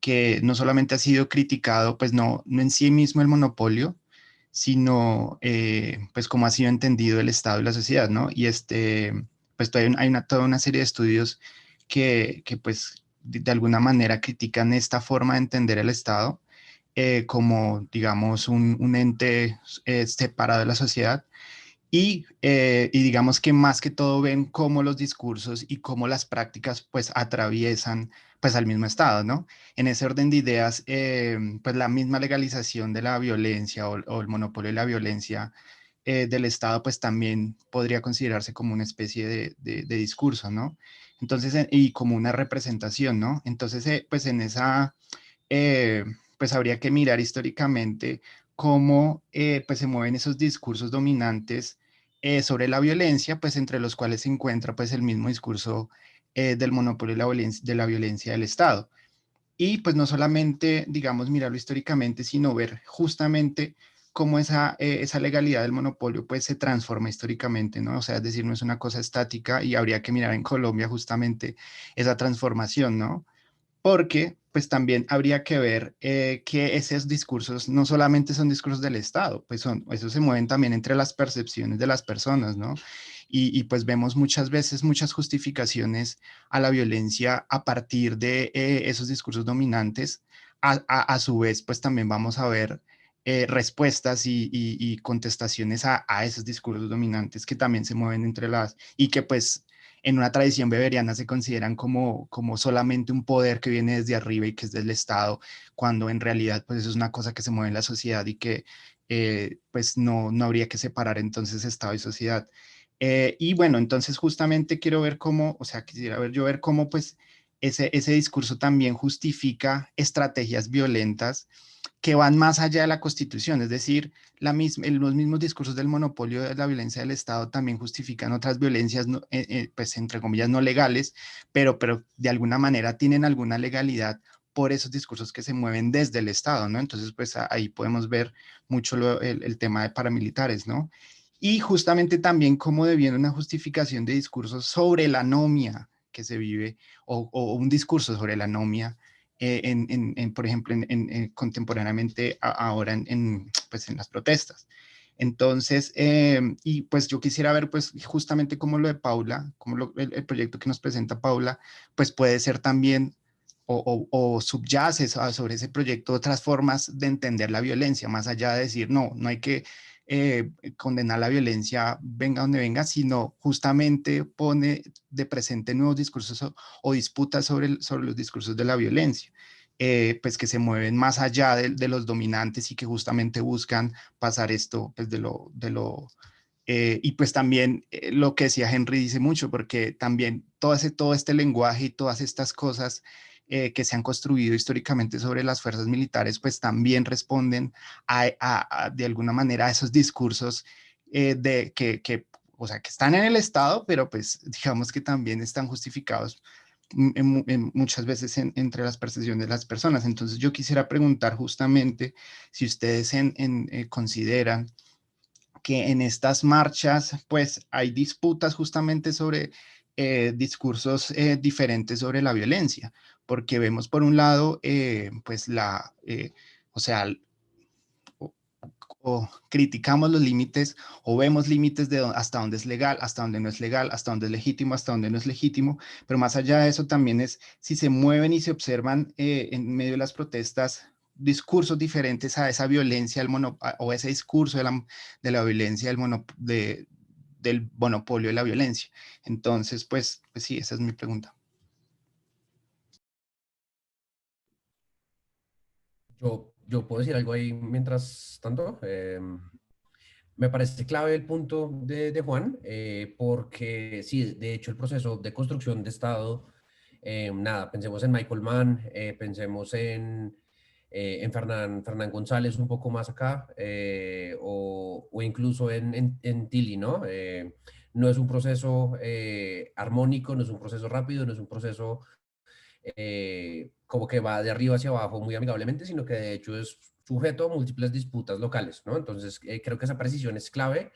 que no solamente ha sido criticado, pues no en sí mismo el monopolio, sino pues cómo ha sido entendido el Estado y la sociedad, ¿no? Y pues toda una serie de estudios que pues de alguna manera critican esta forma de entender el Estado como, digamos, un ente separado de la sociedad y digamos que más que todo ven cómo los discursos y cómo las prácticas pues atraviesan pues al mismo Estado, ¿no? En ese orden de ideas, pues la misma legalización de la violencia o el monopolio de la violencia del Estado pues también podría considerarse como una especie de discurso, ¿no? Entonces, y como una representación, ¿no? Entonces, pues en esa, pues habría que mirar históricamente cómo pues se mueven esos discursos dominantes sobre la violencia, pues entre los cuales se encuentra pues el mismo discurso del monopolio de la violencia del Estado. Y pues no solamente, digamos, mirarlo históricamente, sino ver justamente cómo esa legalidad del monopolio pues se transforma históricamente, ¿no? O sea, es decir, no es una cosa estática y habría que mirar en Colombia justamente esa transformación, ¿no? Porque pues también habría que ver que esos discursos no solamente son discursos del Estado, pues esos se mueven también entre las percepciones de las personas, ¿no? Y pues vemos muchas veces muchas justificaciones a la violencia a partir de esos discursos dominantes. A su vez, pues también vamos a ver respuestas y contestaciones a esos discursos dominantes que también se mueven entre y que pues en una tradición beberiana se consideran como solamente un poder que viene desde arriba y que es del Estado, cuando en realidad pues eso es una cosa que se mueve en la sociedad y que pues no habría que separar entonces Estado y sociedad. Y bueno, entonces justamente quiero ver cómo, o sea, quisiera ver cómo pues ese discurso también justifica estrategias violentas que van más allá de la Constitución, es decir, los mismos discursos del monopolio de la violencia del Estado también justifican otras violencias, pues entre comillas, no legales, pero de alguna manera tienen alguna legalidad por esos discursos que se mueven desde el Estado, ¿no? Entonces, pues ahí podemos ver mucho el tema de paramilitares, ¿no? Y justamente también cómo deviene una justificación de discursos sobre la anomia que se vive o un discurso sobre la anomia por ejemplo, contemporáneamente ahora pues en las protestas. Entonces, y pues yo quisiera ver pues justamente cómo lo de Paula, cómo el proyecto que nos presenta Paula, pues puede ser también o subyace sobre ese proyecto otras formas de entender la violencia, más allá de decir, no hay que condenar la violencia venga donde venga, sino justamente pone de presente nuevos discursos o disputas sobre los discursos de la violencia, pues que se mueven más allá de los dominantes y que justamente buscan pasar esto pues y pues también lo que decía Henry dice mucho, porque también todo este lenguaje y todas estas cosas que se han construido históricamente sobre las fuerzas militares, pues también responden de alguna manera a esos discursos o sea, que están en el Estado, pero pues digamos que también están justificados muchas veces entre las percepciones de las personas. Entonces yo quisiera preguntar justamente si ustedes consideran que en estas marchas pues hay disputas justamente sobre discursos diferentes sobre la violencia, porque vemos por un lado pues o sea, o criticamos los límites o vemos límites de hasta dónde es legal, hasta dónde no es legal, hasta dónde es legítimo, hasta dónde no es legítimo, pero más allá de eso también es si se mueven y se observan en medio de las protestas discursos diferentes a esa violencia o ese discurso de la violencia del monopolio de la violencia. Entonces, pues sí, esa es mi pregunta. Yo puedo decir algo ahí mientras tanto. Me parece clave el punto de Juan, porque sí, de hecho el proceso de construcción de Estado, nada, pensemos en Michael Mann, pensemos en Fernán González un poco más acá, o incluso en Tilly, ¿no? No es un proceso armónico, no es un proceso rápido, no es un proceso como que va de arriba hacia abajo muy amigablemente, sino que de hecho es sujeto a múltiples disputas locales, ¿no? Entonces, creo que esa precisión es clave,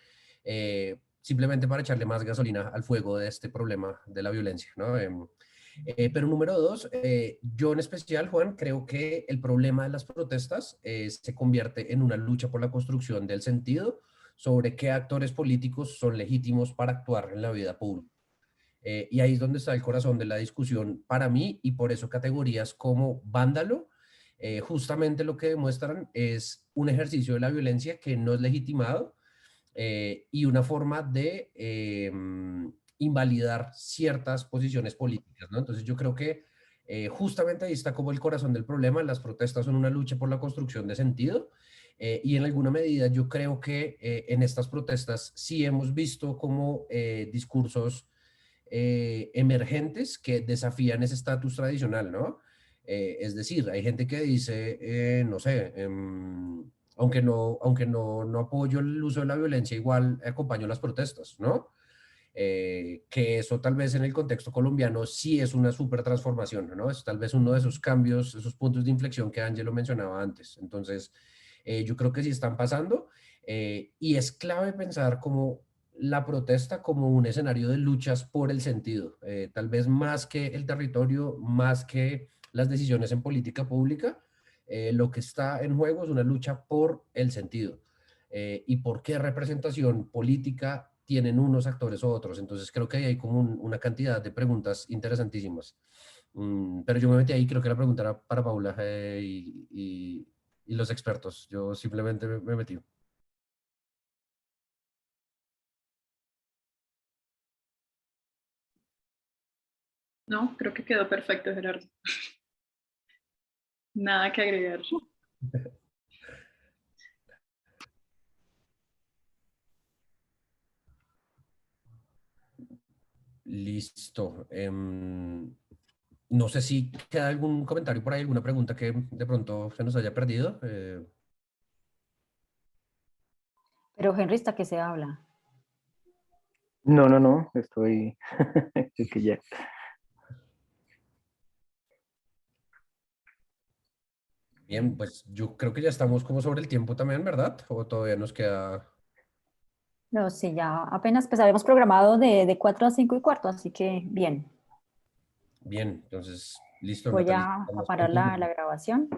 simplemente para echarle más gasolina al fuego de este problema de la violencia, ¿no? Pero número dos, yo en especial, Juan, creo que el problema de las protestas se convierte en una lucha por la construcción del sentido sobre qué actores políticos son legítimos para actuar en la vida pública. Y ahí es donde está el corazón de la discusión para mí, y por eso categorías como vándalo, justamente lo que demuestran es un ejercicio de la violencia que no es legitimado, y una forma de invalidar ciertas posiciones políticas, ¿no? Entonces yo creo que justamente ahí está como el corazón del problema. Las protestas son una lucha por la construcción de sentido, y en alguna medida yo creo que en estas protestas sí hemos visto como discursos emergentes que desafían ese estatus tradicional, ¿no? Es decir, hay gente que dice, no sé, aunque no apoyo el uso de la violencia, igual acompaño las protestas, ¿no? Que eso tal vez en el contexto colombiano sí es una súper transformación, ¿no? Es tal vez uno de esos cambios, esos puntos de inflexión que Ángelo mencionaba antes. Entonces, yo creo que sí están pasando, y es clave pensar como la protesta como un escenario de luchas por el sentido, tal vez más que el territorio, más que las decisiones en política pública. Lo que está en juego es una lucha por el sentido, y por qué representación política tienen unos actores u otros. Entonces creo que ahí hay como una cantidad de preguntas interesantísimas. Pero yo me metí ahí, creo que la pregunta era para Paula, y los expertos. Yo simplemente me metí. No, creo que quedó perfecto, Gerardo. Nada que agregar. Listo. No sé si queda algún comentario por ahí, alguna pregunta que de pronto se nos haya perdido. Pero Henry, ¿está que se habla? No, estoy... es que ya... Bien, pues yo creo que ya estamos como sobre el tiempo también, ¿verdad? O todavía nos queda... No, sí, ya apenas pues habíamos programado de 4 a 5 y cuarto, así que bien. Bien, entonces, listo, Voy Natalie. a Vamos parar la concluyendo. grabación.